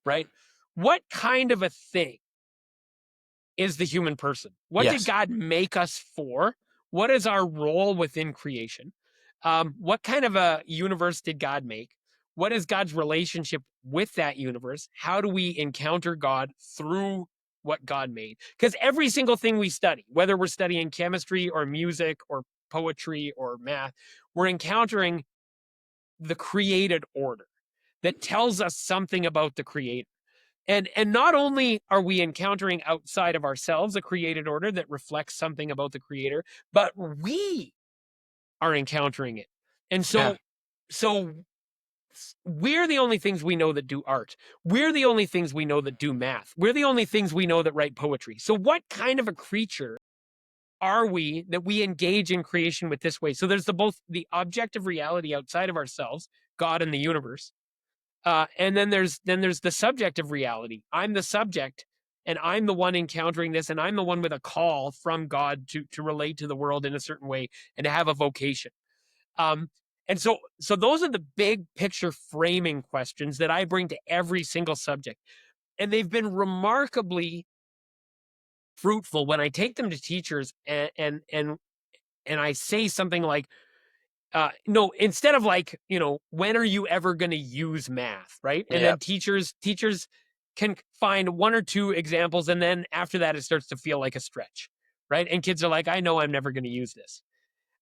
right? What kind of a thing is the human person? What did God make us for? What is our role within creation? What kind of a universe did God make? What is God's relationship with that universe? How do we encounter God through what God made? Because every single thing we study, whether we're studying chemistry or music or poetry or math, we're encountering the created order that tells us something about the creator. And not only are we encountering outside of ourselves a created order that reflects something about the creator, but we are encountering it. And so we're the only things we know that do art. We're the only things we know that do math. We're the only things we know that write poetry. So what kind of a creature are we that we engage in creation with this way? So there's both the objective reality outside of ourselves, God and the universe, and then there's the subjective reality. I'm the subject, and I'm the one encountering this, and I'm the one with a call from God to relate to the world in a certain way and to have a vocation. And so those are the big picture framing questions that I bring to every single subject. And they've been remarkably fruitful when I take them to teachers and I say something like, no, instead of like, when are you ever going to use math, right? And then teachers can find one or two examples, and then after that, it starts to feel like a stretch, right? And kids are like, I know I'm never going to use this.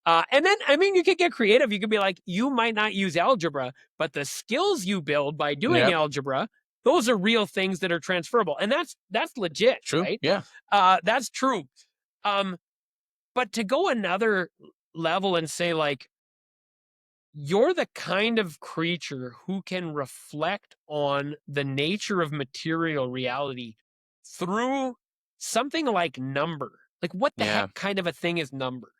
And then, I mean, you could get creative. You could be like, you might not use algebra, but the skills you build by doing algebra, those are real things that are transferable. And that's legit, True. right? Yeah. That's true. But to go another level and say like, you're the kind of creature who can reflect on the nature of material reality through something like number. Like, what the heck kind of a thing is number?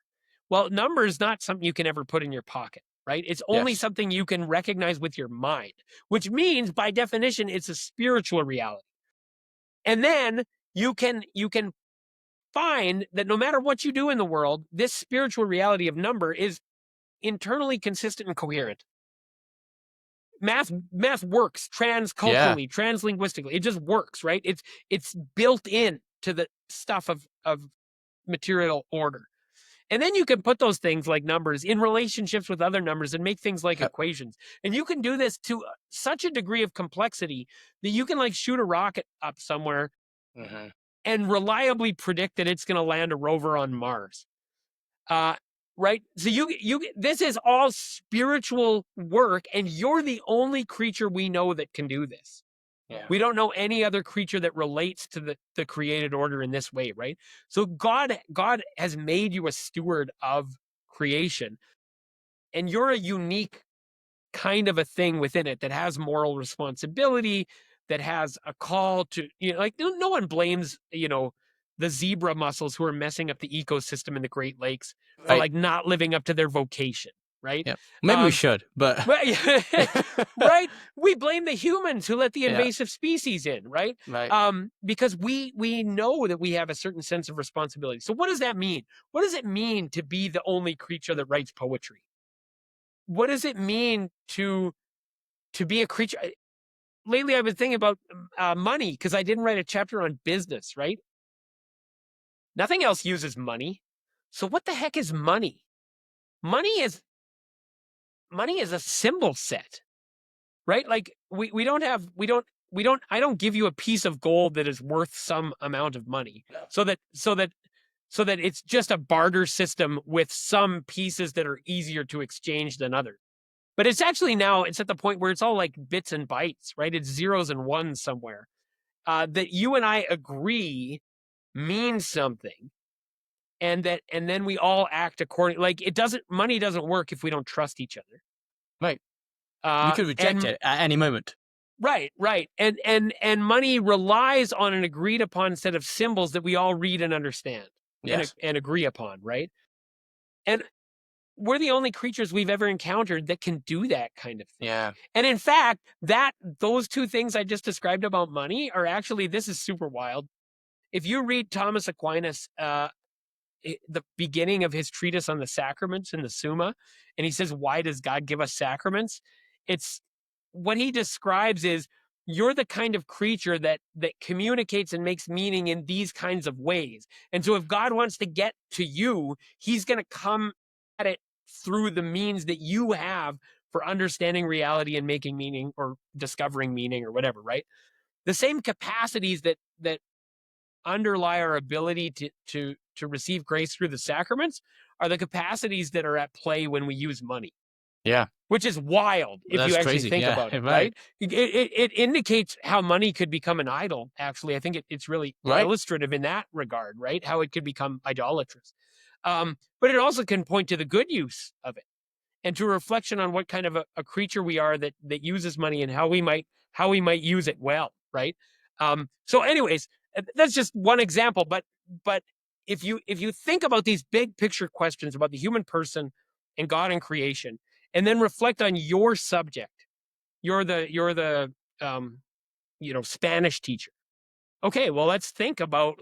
Well, number is not something you can ever put in your pocket, right? It's only something you can recognize with your mind, which means by definition, it's a spiritual reality. And then you can find that no matter what you do in the world, this spiritual reality of number is internally consistent and coherent. Math works transculturally, translinguistically. It just works, right? It's built in to the stuff of material order. And then you can put those things like numbers in relationships with other numbers and make things like equations. And you can do this to such a degree of complexity that you can like shoot a rocket up somewhere and reliably predict that it's going to land a rover on Mars. Right? So this is all spiritual work, and you're the only creature we know that can do this. Yeah. We don't know any other creature that relates to the created order in this way, right? So God has made you a steward of creation, and you're a unique kind of a thing within it that has moral responsibility, that has a call to, like no one blames, the zebra mussels who are messing up the ecosystem in the Great Lakes for like not living up to their vocation. Right? Yeah. Maybe we should, but right. We blame the humans who let the invasive species in, right? Right. Because we know that we have a certain sense of responsibility. So what does that mean? What does it mean to be the only creature that writes poetry? what does it mean to be a creature? Lately, I've been thinking about money because I didn't write a chapter on business, right? Nothing else uses money. So what the heck is money? Money is a symbol set, right? Like we don't I don't give you a piece of gold that is worth some amount of money. So that it's just a barter system with some pieces that are easier to exchange than others. But it's actually now it's at the point where it's all like bits and bytes, right? It's zeros and ones somewhere. That you and I agree means something. And then we all act according. Like money doesn't work if we don't trust each other. Right. You could reject it at any moment. Right. And money relies on an agreed upon set of symbols that we all read and understand. Yes. And agree upon, right? And we're the only creatures we've ever encountered that can do that kind of thing. Yeah. And in fact, those two things I just described about money are actually, this is super wild. If you read Thomas Aquinas, the beginning of his treatise on the sacraments in the Summa, and he says, why does God give us sacraments? It's what he describes is you're the kind of creature that communicates and makes meaning in these kinds of ways. And so if God wants to get to you, he's going to come at it through the means that you have for understanding reality and making meaning or discovering meaning or whatever, right? The same capacities that underlie our ability to receive grace through the sacraments are the capacities that are at play when we use money. Yeah. Which is wild if That's you actually crazy. think Yeah, about it, right. right? It indicates how money could become an idol, actually. I think it's really illustrative in that regard, right? How it could become idolatrous. But it also can point to the good use of it and to a reflection on what kind of a creature we are that uses money and how we might use it well, right? So anyways, that's just one example, but if you think about these big picture questions about the human person and God and creation, and then reflect on your subject, you're the Spanish teacher. Okay, well, let's think about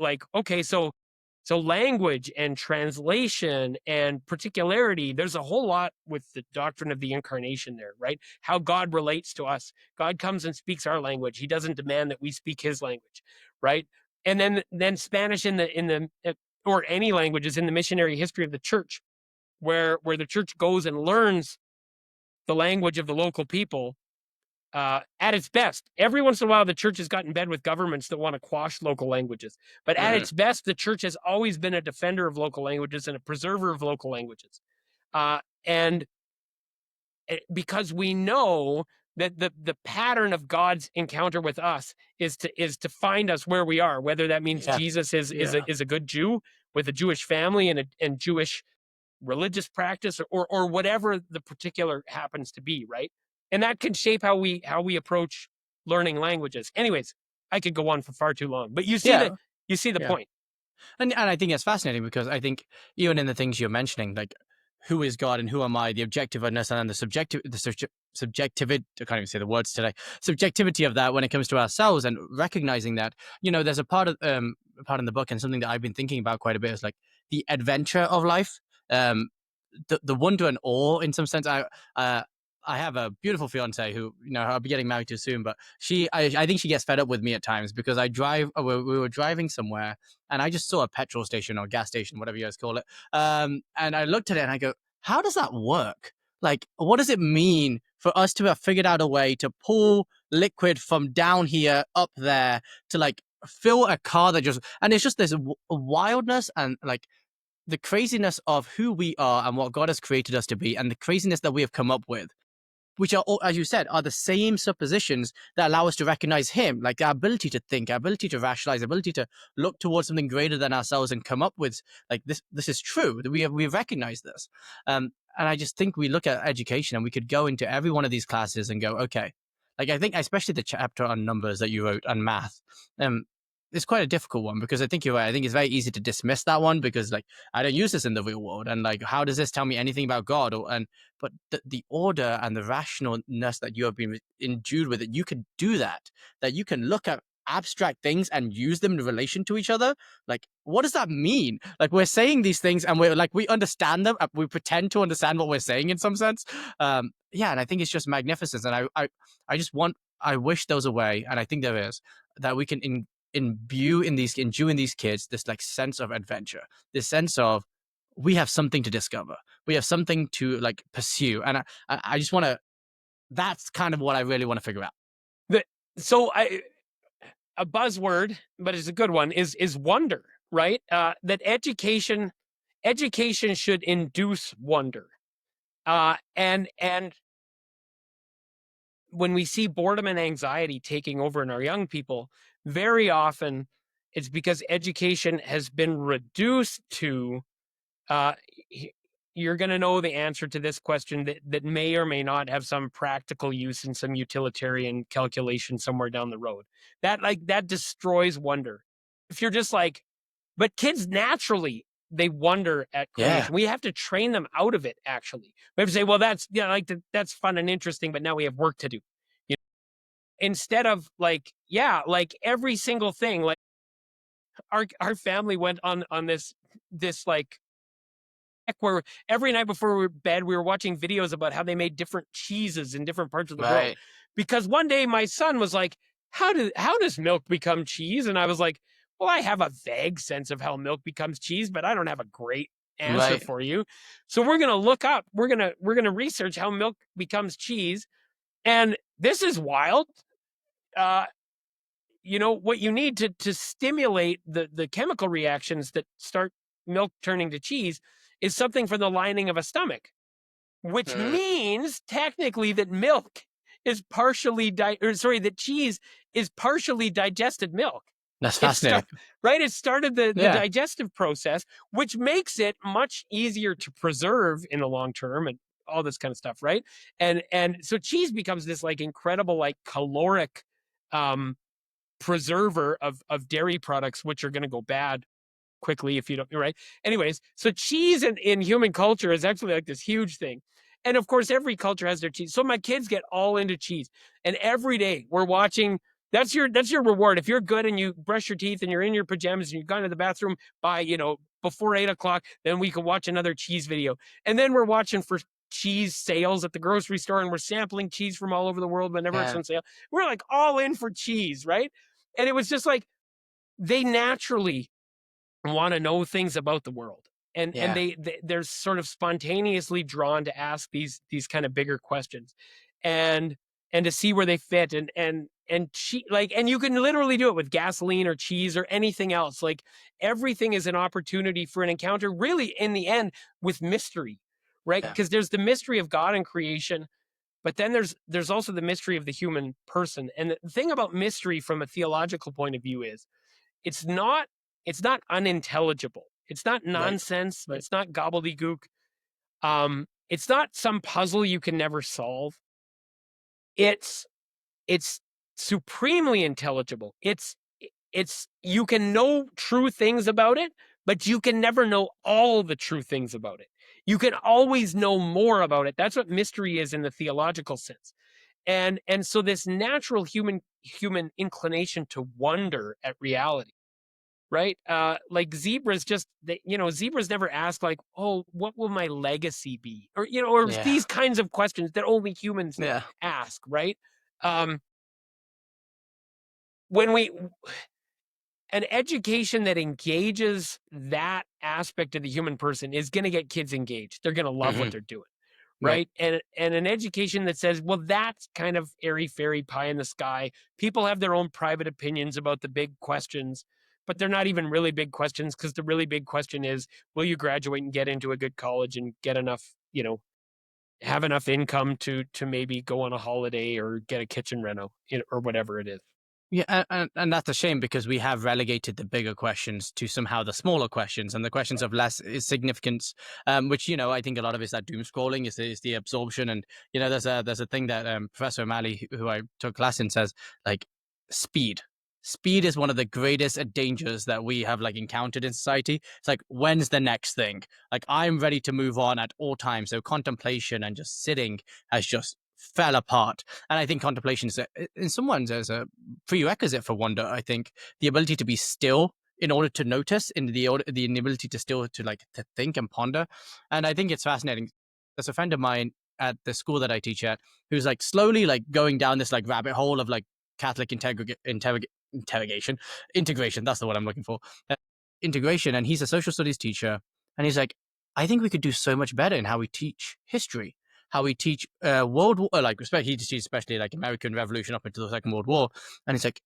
so language and translation and particularity, there's a whole lot with the doctrine of the incarnation there, right? How God relates to us. God comes and speaks our language. He doesn't demand that we speak his language, right? And then Spanish in the or any languages in the missionary history of the church, where the church goes and learns the language of the local people at its best. Every once in a while, the church has gotten in bed with governments that want to quash local languages. But at its best, the church has always been a defender of local languages and a preserver of local languages. And because we know that the pattern of God's encounter with us is to find us where we are, whether that means Jesus is a good Jew with a Jewish family and Jewish religious practice or whatever the particular happens to be, right? And that can shape how we approach learning languages. Anyways, I could go on for far too long, but you see the point. And I think it's fascinating because I think even in the things you're mentioning, like who is God and who am I, the objectiveness and the subjectivity, I can't even say the words today, subjectivity of that when it comes to ourselves and recognizing that, there's a part in the book and something that I've been thinking about quite a bit is like the adventure of life. The wonder and awe in some sense. I have a beautiful fiance who, I'll be getting married to soon, but I think she gets fed up with me at times because we were driving somewhere and I just saw a petrol station or gas station, whatever you guys call it. And I looked at it and I go, how does that work? Like, what does it mean for us to have figured out a way to pull liquid from down here up there to like fill a car and it's just this wildness and like the craziness of who we are and what God has created us to be and the craziness that we have come up with, which are, as you said, are the same suppositions that allow us to recognize him, like our ability to think, our ability to rationalize, ability to look towards something greater than ourselves and come up with, like, this is true. We recognize this. And I just think we look at education and we could go into every one of these classes and go, okay, like, I think especially the chapter on numbers that you wrote on math, it's quite a difficult one because I think you're right. I think it's very easy to dismiss that one because like I don't use this in the real world and like how does this tell me anything about God but the order and the rationalness that you have been endued with, that you can do that you can look at abstract things and use them in relation to each other. Like, what does that mean? Like, we're saying these things and we're like, we understand them. We pretend to understand what we're saying in some sense. Yeah, and I think it's just magnificent. And I just want, I wish there was a way, and I think there is, that we can imbue in these kids this like sense of adventure, this sense of we have something to discover, we have something to like pursue, and I just want to. That's kind of what I really want to figure out. So a buzzword, but it's a good one, is wonder, right? That education should induce wonder. And when we see boredom and anxiety taking over in our young people, very often it's because education has been reduced to you're going to know the answer to this question that may or may not have some practical use in some utilitarian calculation somewhere down the road. That destroys wonder. If you're just like, but kids naturally, they wonder at creation. Yeah. We have to train them out of it, actually. We have to say, well, that's that's fun and interesting, but now we have work to do. You know? Instead of like, yeah, like every single thing, like our family went on this like where every night before we were bed, we were watching videos about how they made different cheeses in different parts of the world. Because one day my son was like, how does milk become cheese? And I was like, well, I have a vague sense of how milk becomes cheese, but I don't have a great answer for you. So we're going to look up, we're going to research how milk becomes cheese. And this is wild. You know, what you need to stimulate the chemical reactions that start milk turning to cheese is something from the lining of a stomach, which means technically that milk is partially that cheese is partially digested milk. That's fascinating. Right? It started the digestive process, which makes it much easier to preserve in the long term and all this kind of stuff, right? And so cheese becomes this like incredible like caloric preserver of dairy products, which are going to go bad quickly if you don't, right? Anyways, so cheese in human culture is actually like this huge thing. And of course, every culture has their cheese. So my kids get all into cheese. And every day we're watching, that's your reward. If you're good and you brush your teeth and you're in your pajamas and you've gone to the bathroom by, before 8:00, then we can watch another cheese video. And then we're watching for cheese sales at the grocery store and we're sampling cheese from all over the world whenever it's on sale. We're like all in for cheese, right? And it was just like, they naturally want to know things about the world. And they're sort of spontaneously drawn to ask these kind of bigger questions and to see where they fit and you can literally do it with gasoline or cheese or anything else. Like everything is an opportunity for an encounter really in the end with mystery, right? Because there's the mystery of God and creation, but then there's also the mystery of the human person. And the thing about mystery from a theological point of view is it's not unintelligible. It's not nonsense. Right. It's not gobbledygook. It's not some puzzle you can never solve. It's supremely intelligible. It's you can know true things about it, but you can never know all the true things about it. You can always know more about it. That's what mystery is in the theological sense. And so this natural human inclination to wonder at reality, right? Like zebras zebras never ask like, oh, what will my legacy be? Or, these kinds of questions that only humans ask, right? An education that engages that aspect of the human person is going to get kids engaged. They're going to love what they're doing. Right. And an education that says, well, that's kind of airy fairy pie in the sky. People have their own private opinions about the big questions, but they're not even really big questions, because the really big question is, will you graduate and get into a good college and get enough, have enough income to maybe go on a holiday or get a kitchen reno or whatever it is. Yeah, and that's a shame, because we have relegated the bigger questions to somehow the smaller questions and the questions of less significance, which, I think a lot of it is that doom scrolling, is the absorption. And, there's a thing that Professor O'Malley, who I took class in, says, like, speed. Speed is one of the greatest dangers that we have encountered in society. It's like, when's the next thing? Like, I'm ready to move on at all times. So contemplation and just sitting has just fell apart. And I think contemplation is, in some ones, as a prerequisite for wonder. I think the ability to be still in order to notice, in the ability to still to think and ponder. And I think it's fascinating. There's a friend of mine at the school that I teach at who's like slowly like going down this like rabbit hole of like Catholic integration. That's the word I'm looking for. Integration. And he's a social studies teacher. And he's like, I think we could do so much better in how we teach history, how we teach World War, like he teaches especially like American Revolution up into the Second World War. And it's like,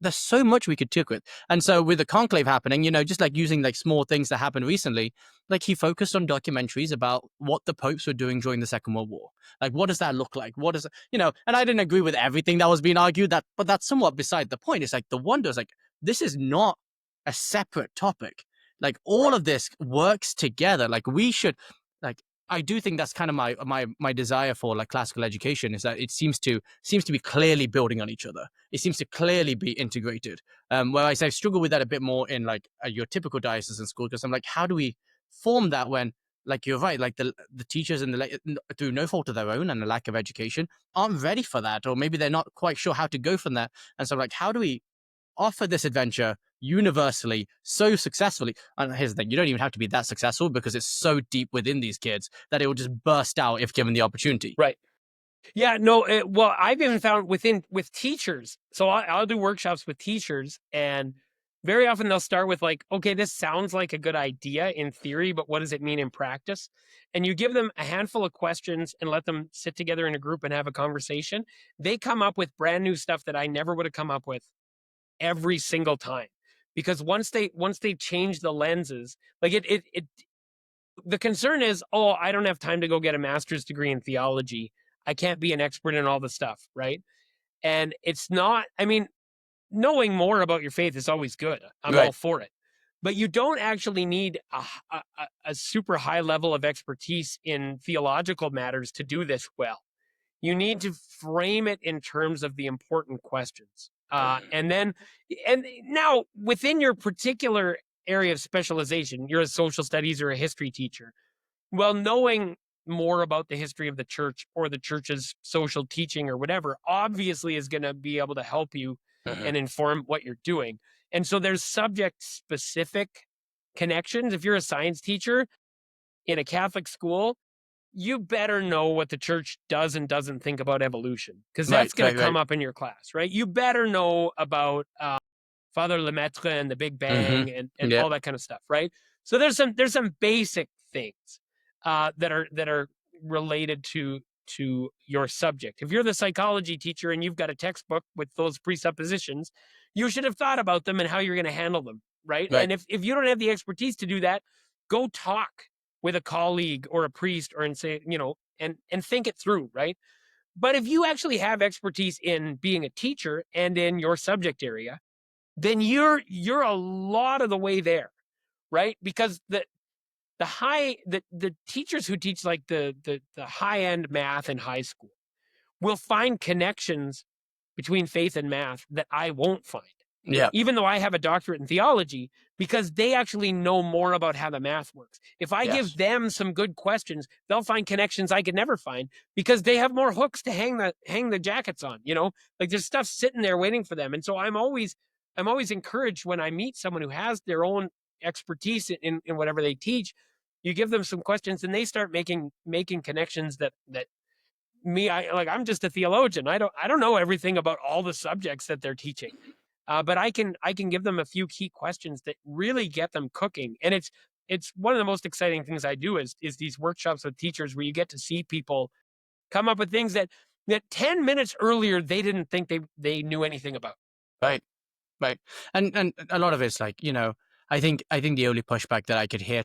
there's so much we could tick with. And so with the conclave happening, just like using like small things that happened recently, like he focused on documentaries about what the popes were doing during the Second World War. Like, what does that look like? What is, and I didn't agree with everything that was being argued, but that's somewhat beside the point. It's like the wonder is like, this is not a separate topic. Like all of this works together. Like we should, like, I do think that's kind of my desire for like classical education, is that it seems to be clearly building on each other. It seems to clearly be integrated. Where I struggle with that a bit more in like your typical diocesan school, because I'm like, how do we form that when, like you're right, like the teachers through no fault of their own and a lack of education aren't ready for that, or maybe they're not quite sure how to go from that. And so like, how do we offer this adventure universally so successfully? And here's the thing, you don't even have to be that successful, because it's so deep within these kids that it will just burst out if given the opportunity. Right. Yeah, no, well, I've even found with teachers. So I'll do workshops with teachers, and very often they'll start with like, okay, this sounds like a good idea in theory, but what does it mean in practice? And you give them a handful of questions and let them sit together in a group and have a conversation. They come up with brand new stuff that I never would have come up with every single time. Because once they change the lenses, like the concern is, oh, I don't have time to go get a master's degree in theology. I can't be an expert in all the stuff, right? And it's not, I mean, knowing more about your faith is always good. I'm all for it. But you don't actually need a super high level of expertise in theological matters to do this well. You need to frame it in terms of the important questions. And now within your particular area of specialization, you're a social studies or a history teacher. Well, knowing more about the history of the church or the church's social teaching or whatever, obviously is going to be able to help you and inform what you're doing. And so there's subject specific connections. If you're a science teacher in a Catholic school, you better know what the church does and doesn't think about evolution, because that's going to come up in your class, right? You better know about Father Lemaitre and the Big Bang and all that kind of stuff, right? So there's some basic things that are related to your subject. If you're the psychology teacher and you've got a textbook with those presuppositions, you should have thought about them and how you're going to handle them, right? And if you don't have the expertise to do that, go talk with a colleague or a priest, or and say, and think it through, right? But if you actually have expertise in being a teacher and in your subject area, then you're a lot of the way there, right? Because the teachers who teach like the high end math in high school will find connections between faith and math that I won't find. Yeah. Even though I have a doctorate in theology, because they actually know more about how the math works. If I give them some good questions, they'll find connections I could never find, because they have more hooks to hang the jackets on, like there's stuff sitting there waiting for them. And so I'm always encouraged when I meet someone who has their own expertise in whatever they teach. You give them some questions and they start making connections that I'm just a theologian. I don't know everything about all the subjects that they're teaching. But I can give them a few key questions that really get them cooking. And it's one of the most exciting things I do is these workshops with teachers where you get to see people come up with things that 10 minutes earlier they didn't think they knew anything about. Right. And a lot of it's like, I think the only pushback that I could hear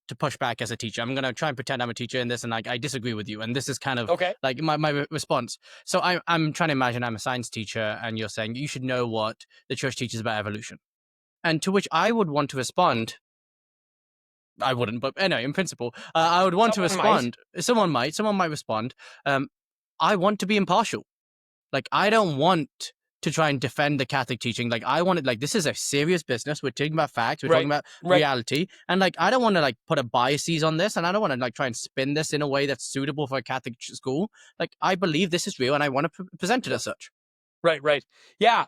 to push back as a teacher, I'm going to try and pretend I'm a teacher in this, and like I disagree with you, and this is kind of like my response. So I'm trying to imagine I'm a science teacher, and you're saying you should know what the church teaches about evolution, and to which I would want to respond. I wouldn't, but anyway, in principle, I would want to respond. Someone might respond. I want to be impartial. Like I don't want to try and defend the Catholic teaching. Like, I wanted, like, this is a serious business. We're talking about facts. We're talking about reality. And like, I don't want to like put a biases on this, and I don't want to like try and spin this in a way that's suitable for a Catholic school. Like, I believe this is real, and I want to present it as such. Right. Yeah.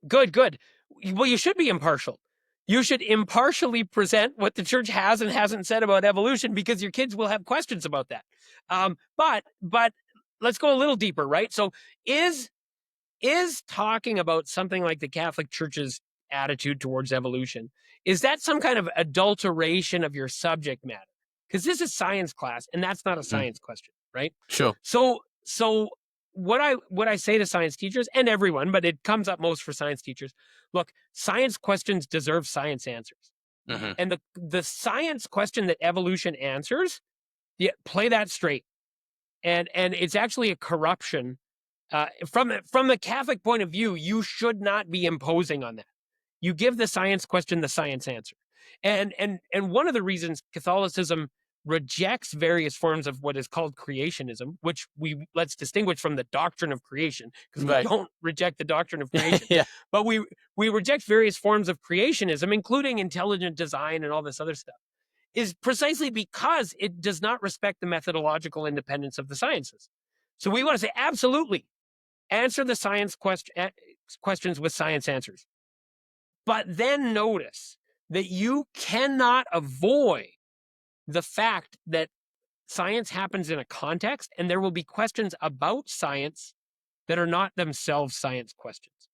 Good. Well, you should be impartial. You should impartially present what the church has and hasn't said about evolution, because your kids will have questions about that. But let's go a little deeper, right? So is talking about something like the Catholic Church's attitude towards evolution, is that some kind of adulteration of your subject matter? Because this is science class, and that's not a science question, right? Sure. So what I say to science teachers, and everyone, but it comes up most for science teachers, look, science questions deserve science answers. Mm-hmm. And the science question that evolution answers, play that straight. And it's actually a corruption. From the Catholic point of view, you should not be imposing on that. You give the science question the science answer. And one of the reasons Catholicism rejects various forms of what is called creationism, which let's distinguish from the doctrine of creation, because we don't reject the doctrine of creation. But we reject various forms of creationism, including intelligent design and all this other stuff, is precisely because it does not respect the methodological independence of the sciences. So we want to say, absolutely, answer the science questions with science answers. But then notice that you cannot avoid the fact that science happens in a context, and there will be questions about science that are not themselves science questions.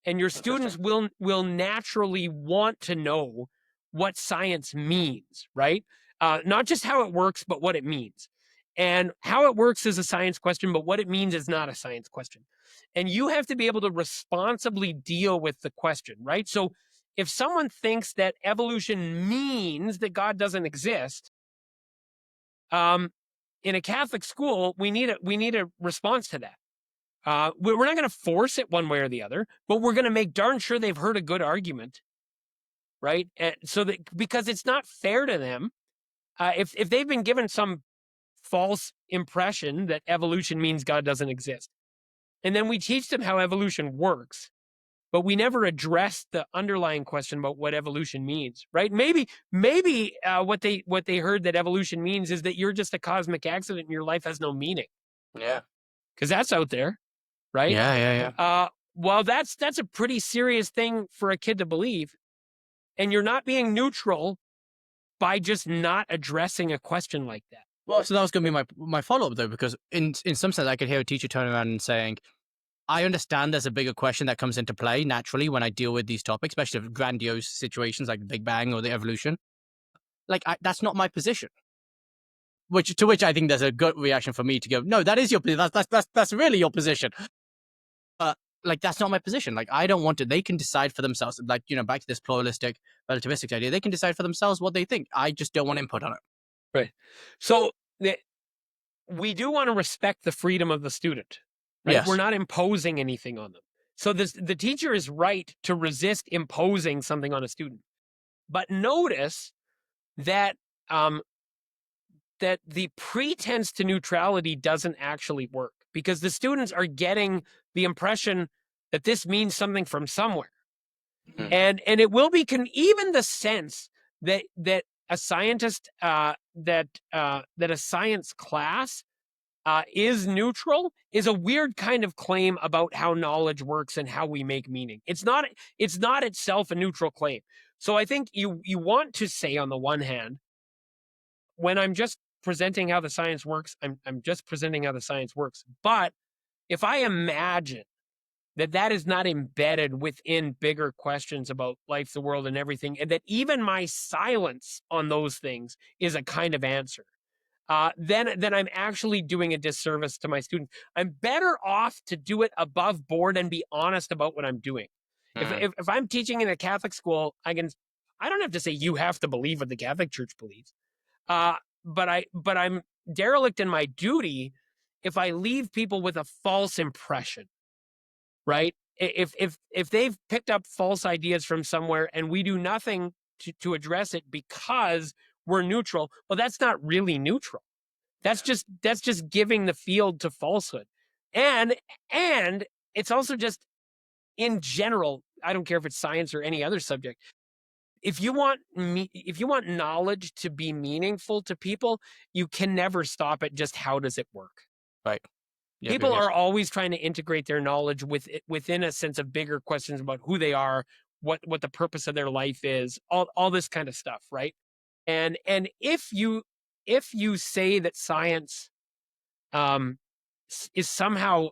And your students will naturally want to know what science means, right? Not just how it works, but what it means. And how it works is a science question, but what it means is not a science question. And you have to be able to responsibly deal with the question, right? So if someone thinks that evolution means that God doesn't exist, in a Catholic school, we need a response to that. We're not going to force it one way or the other, but we're going to make darn sure they've heard a good argument, right? And so that, because it's not fair to them, if they've been given some false impression that evolution means God doesn't exist, and then we teach them how evolution works, but we never address the underlying question about what evolution means, right? Maybe what they heard that evolution means is that you're just a cosmic accident and your life has no meaning. Yeah, because that's out there, right? Yeah. Well, that's a pretty serious thing for a kid to believe, and you're not being neutral by just not addressing a question like that. Well, so that was going to be my follow up though, because in some sense, I could hear a teacher turning around and saying, I understand there's a bigger question that comes into play naturally when I deal with these topics, especially grandiose situations like the Big Bang or the evolution. Like, that's not my position. To which I think there's a good reaction for me to go, no, that is your position. That's really your position. Like, that's not my position. Like, I don't want to. They can decide for themselves. Like, back to this pluralistic, relativistic idea. They can decide for themselves what they think. I just don't want input on it. Right. So we do want to respect the freedom of the student. Right? Yes. We're not imposing anything on them. So the teacher is right to resist imposing something on a student. But notice that that the pretense to neutrality doesn't actually work, because the students are getting the impression that this means something from somewhere. Mm-hmm. And it will be even the sense that a scientist that a science class is neutral is a weird kind of claim about how knowledge works and how we make meaning. It's not itself a neutral claim. So I think you want to say, on the one hand, when I'm just presenting how the science works, I'm just presenting how the science works. But if I imagine that is not embedded within bigger questions about life, the world, and everything, and that even my silence on those things is a kind of answer, then I'm actually doing a disservice to my students. I'm better off to do it above board and be honest about what I'm doing. If I'm teaching in a Catholic school, I don't have to say you have to believe what the Catholic Church believes. But I'm derelict in my duty if I leave people with a false impression, right? If they've picked up false ideas from somewhere and we do nothing to address it because we're neutral, well, that's not really neutral. That's just giving the field to falsehood. And it's also just in general, I don't care if it's science or any other subject. If you want knowledge to be meaningful to people, you can never stop at just how does it work. Right. Yep, People yep, yep. are always trying to integrate their knowledge within a sense of bigger questions about who they are, what the purpose of their life is, all this kind of stuff, right? And if you say that science is somehow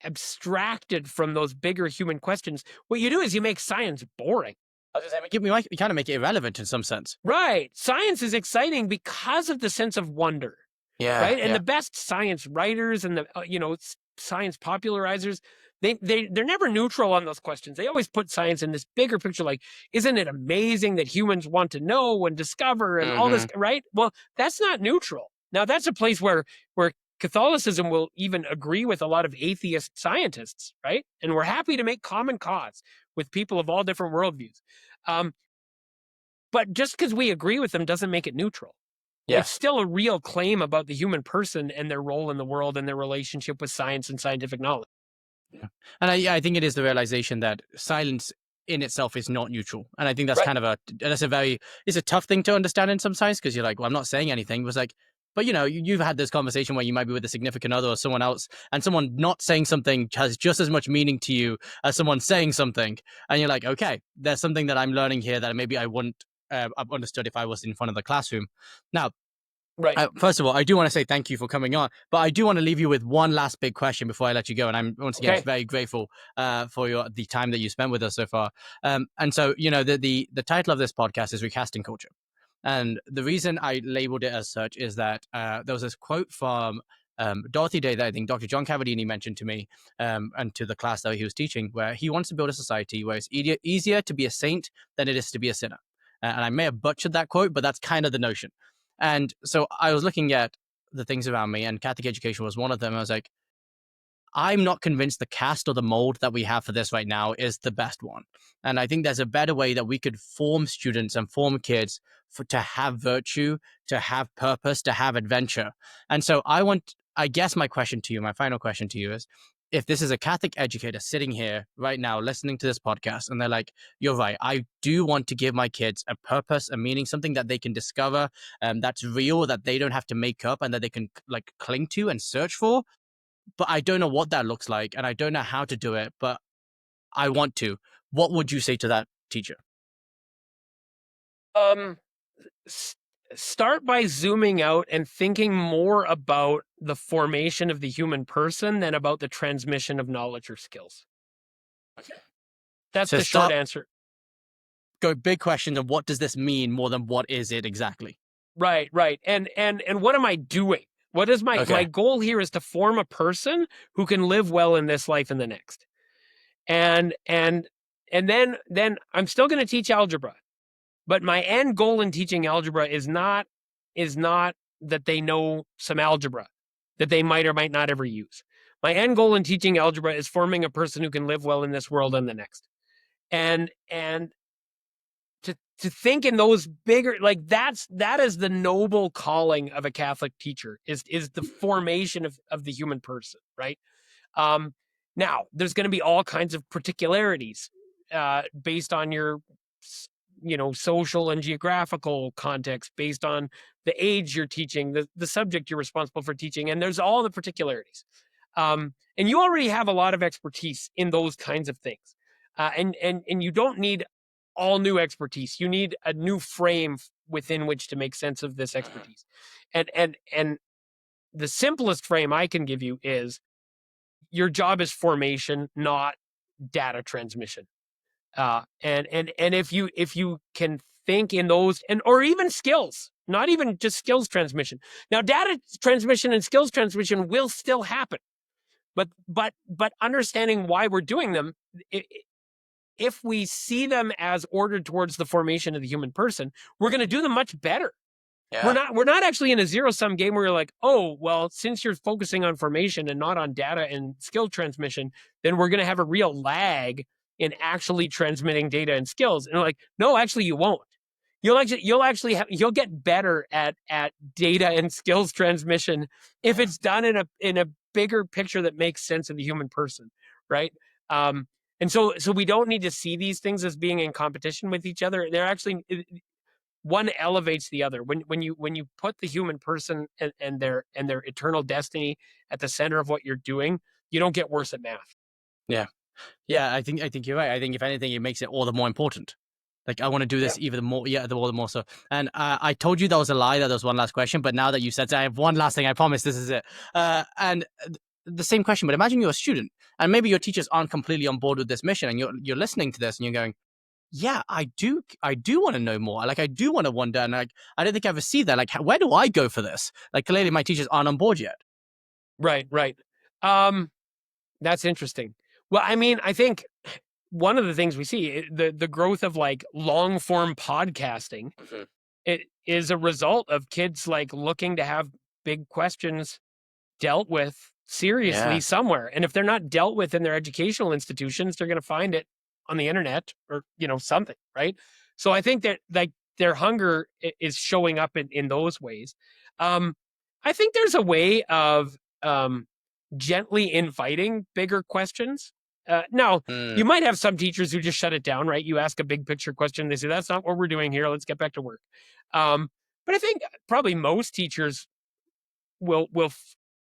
abstracted from those bigger human questions, what you do is you make science boring. I was gonna say, you kind of make it irrelevant in some sense. Right. Science is exciting because of the sense of wonder. Yeah. Right. And yeah. the best science writers and the, science popularizers, they're never neutral on those questions. They always put science in this bigger picture. Like, isn't it amazing that humans want to know and discover and all this? Right. Well, that's not neutral. Now, that's a place where Catholicism will even agree with a lot of atheist scientists. Right. And we're happy to make common cause with people of all different worldviews. But just because we agree with them doesn't make it neutral. Yeah. It's still a real claim about the human person and their role in the world and their relationship with science and scientific knowledge. Yeah. And I think it is the realization that silence in itself is not neutral. And I think that's Right. kind of it's a tough thing to understand in some science, because you're like, well, I'm not saying anything. It was like, but you've had this conversation where you might be with a significant other or someone else, and someone not saying something has just as much meaning to you as someone saying something. And you're like, okay, there's something that I'm learning here that maybe I wouldn't have understood if I was in front of the classroom. Now, Right. First of all, I do want to say thank you for coming on, but I do want to leave you with one last big question before I let you go. And I'm once again very grateful for the time that you spent with us so far. And so, the title of this podcast is Recasting Culture. And the reason I labeled it as such is that there was this quote from Dorothy Day that I think Dr. John Cavadini mentioned to me and to the class that he was teaching, where he wants to build a society where it's easier to be a saint than it is to be a sinner. And I may have butchered that quote, but that's kind of the notion. And so I was looking at the things around me, and Catholic education was one of them. I was like, I'm not convinced the cast or the mold that we have for this right now is the best one. And I think there's a better way that we could form students and form kids to have virtue, to have purpose, to have adventure. And so I guess my final question to you is, if this is a Catholic educator sitting here right now listening to this podcast, and they're like, you're right, I do want to give my kids a purpose, a meaning, something that they can discover, that's real, that they don't have to make up, and that they can cling to and search for. But I don't know what that looks like, and I don't know how to do it, but I want to. What would you say to that teacher? Start by zooming out and thinking more about the formation of the human person than about the transmission of knowledge or skills. Okay. That's the short answer. Go big question of what does this mean more than what is it exactly? Right. And what am I doing? What is my goal here is to form a person who can live well in this life and the next. And then I'm still going to teach algebra. But my end goal in teaching algebra is not that they know some algebra that they might or might not ever use. My end goal in teaching algebra is forming a person who can live well in this world and the next. And to think in those bigger, that is the noble calling of a Catholic teacher, is the formation of the human person, right? Now, there's going to be all kinds of particularities based on your social and geographical context, based on the age you're teaching, the subject you're responsible for teaching, and there's all the particularities. And you already have a lot of expertise in those kinds of things. And you don't need all new expertise. You need a new frame within which to make sense of this expertise. And the simplest frame I can give you is your job is formation, not data transmission. And if you can think in those, or even skills, not even just skills transmission. Now, data transmission and skills transmission will still happen, but understanding why we're doing them, if we see them as ordered towards the formation of the human person, we're going to do them much better. Yeah. We're not actually in a zero-sum game where you're like, oh, well, since you're focusing on formation and not on data and skill transmission, then we're going to have a real lag in actually transmitting data and skills. And like, no, actually you won't. you'll get better at data and skills transmission if it's done in a bigger picture that makes sense of the human person, right? And so we don't need to see these things as being in competition with each other. They're actually, one elevates the other. When you put the human person and their eternal destiny at the center of what you're doing, you don't get worse at math. Yeah, I think you're right. I think if anything, it makes it all the more important. Like, I want to do this even more, all the more so. And I told you that was a lie, that there was one last question, but now that you said so, I have one last thing. I promise this is it. And the same question, but imagine you're a student and maybe your teachers aren't completely on board with this mission, and you're listening to this and you're going, yeah, I do want to know more. Like, I do want to wonder, and like, I don't think I ever see that. Like, where do I go for this? Like, clearly my teachers aren't on board yet. Right. That's interesting. Well, I mean, I think one of the things we see, the growth of like long form podcasting, it is a result of kids like looking to have big questions dealt with seriously somewhere. And if they're not dealt with in their educational institutions, they're going to find it on the internet or, something. Right. So I think that like their hunger is showing up in those ways. I think there's a way of gently inviting bigger questions. Now, you might have some teachers who just shut it down, right? You ask a big picture question, they say, that's not what we're doing here. Let's get back to work. But I think probably most teachers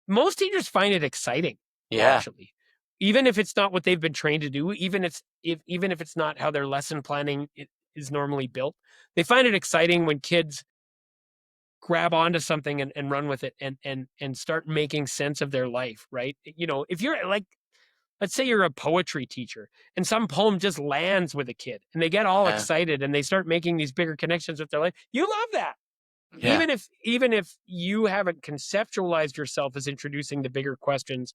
most teachers find it exciting, actually. Even if it's not what they've been trained to do, even if it's not how their lesson planning is normally built, they find it exciting when kids grab onto something and run with it and start making sense of their life, right? If you're like, let's say you're a poetry teacher and some poem just lands with a kid and they get all excited and they start making these bigger connections with their life. You love that. Yeah. Even if you haven't conceptualized yourself as introducing the bigger questions,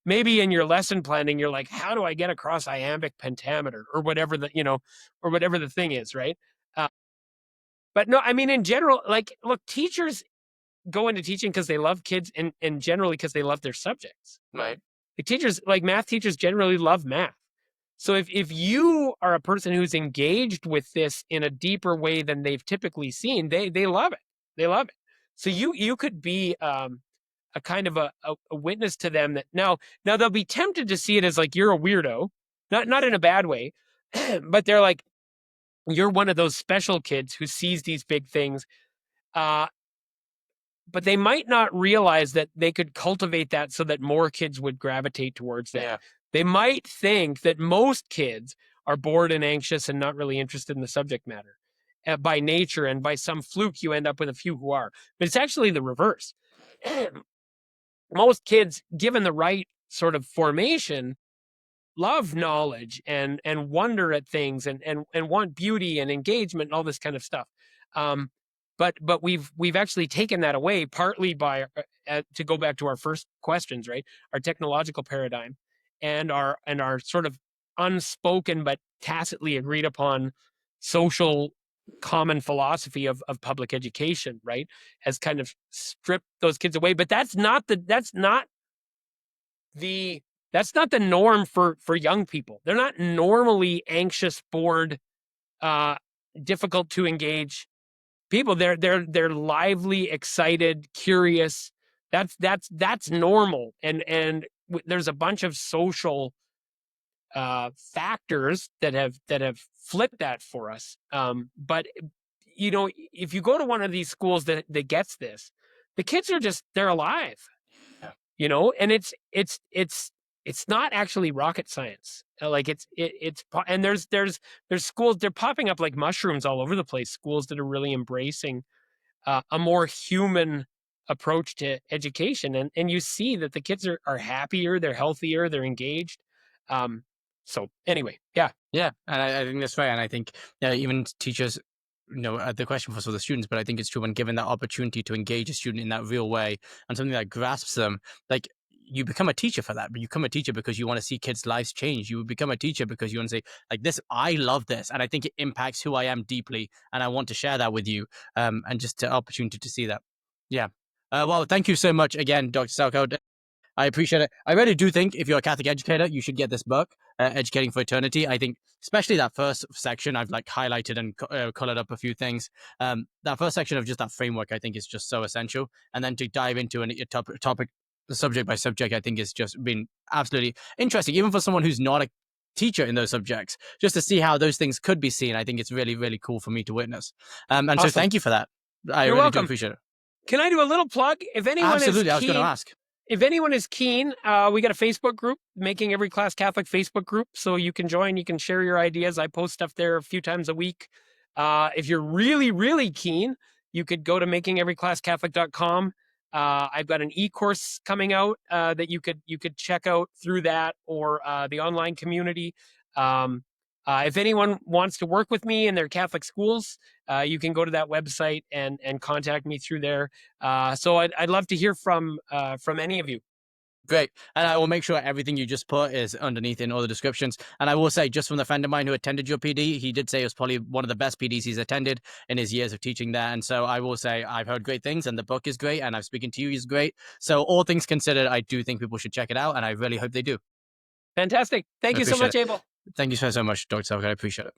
maybe in your lesson planning, you're like, how do I get across iambic pentameter or whatever the thing is, right? But no, I mean, in general, like, look, teachers go into teaching because they love kids and generally because they love their subjects. Right. The teachers, like math teachers, generally love math. So if you are a person who's engaged with this in a deeper way than they've typically seen, they love it. They love it. So you could be a kind of a witness to them that now they'll be tempted to see it as like you're a weirdo, not in a bad way, but they're like, you're one of those special kids who sees these big things. But they might not realize that they could cultivate that so that more kids would gravitate towards that. Yeah. They might think that most kids are bored and anxious and not really interested in the subject matter by nature, and by some fluke you end up with a few who are. But it's actually the reverse. Most kids, given the right sort of formation, love knowledge and wonder at things and want beauty and engagement and all this kind of stuff. But we've actually taken that away, partly by to go back to our first questions, right? Our technological paradigm and our sort of unspoken but tacitly agreed upon social common philosophy of public education, right? Has kind of stripped those kids away. But that's not the norm for young people. They're not normally anxious, bored, difficult to engage people. They're lively, excited, curious. That's normal. And there's a bunch of social factors that have flipped that for us. But if you go to one of these schools that gets this, the kids are they're alive. Yeah. And it's not actually rocket science. Like and there's schools, they're popping up like mushrooms all over the place. Schools that are really embracing a more human approach to education, and you see that the kids are happier, they're healthier, they're engaged. So anyway, yeah, and I think that's right. And I think even teachers, the question was for the students, but I think it's true when given that opportunity to engage a student in that real way and something that grasps them, like, you become a teacher for that. But you become a teacher because you want to see kids' lives change. You become a teacher because you want to say, like, this, I love this, and I think it impacts who I am deeply, and I want to share that with you. And just the opportunity to see that. Yeah. Well, thank you so much again, Dr. Salkeld. I appreciate it. I really do think if you're a Catholic educator, you should get this book. Educating for Eternity. I think especially that first section, I've like highlighted and colored up a few things. That first section of just that framework, I think, is just so essential. And then to dive into a topic, subject by subject, I think has just been absolutely interesting, even for someone who's not a teacher in those subjects, just to see how those things could be seen. I think it's really, really cool for me to witness. And Awesome. so thank you for that. I You're really welcome. do appreciate it. Can I do a little plug? If anyone Absolutely. is I was going to keen, ask. if anyone is keen, we got a Facebook group, Making Every Class Catholic Facebook group. So you can join, you can share your ideas. I post stuff there a few times a week. If you're really, really keen, you could go to makingeveryclasscatholic.com. I've got an e-course coming out that you could check out through that, or the online community. If anyone wants to work with me in their Catholic schools, you can go to that website and contact me through there. So I'd love to hear from any of you. Great. And I will make sure everything you just put is underneath in all the descriptions. And I will say, just from the friend of mine who attended your PD, he did say it was probably one of the best PDs he's attended in his years of teaching there. And so I will say I've heard great things, and the book is great, and I've spoken to you is great. So all things considered, I do think people should check it out, and I really hope they do. Fantastic. Thank you so much, Appreciate Aibel. Thank you so much, Dr. Salkeld. I appreciate it.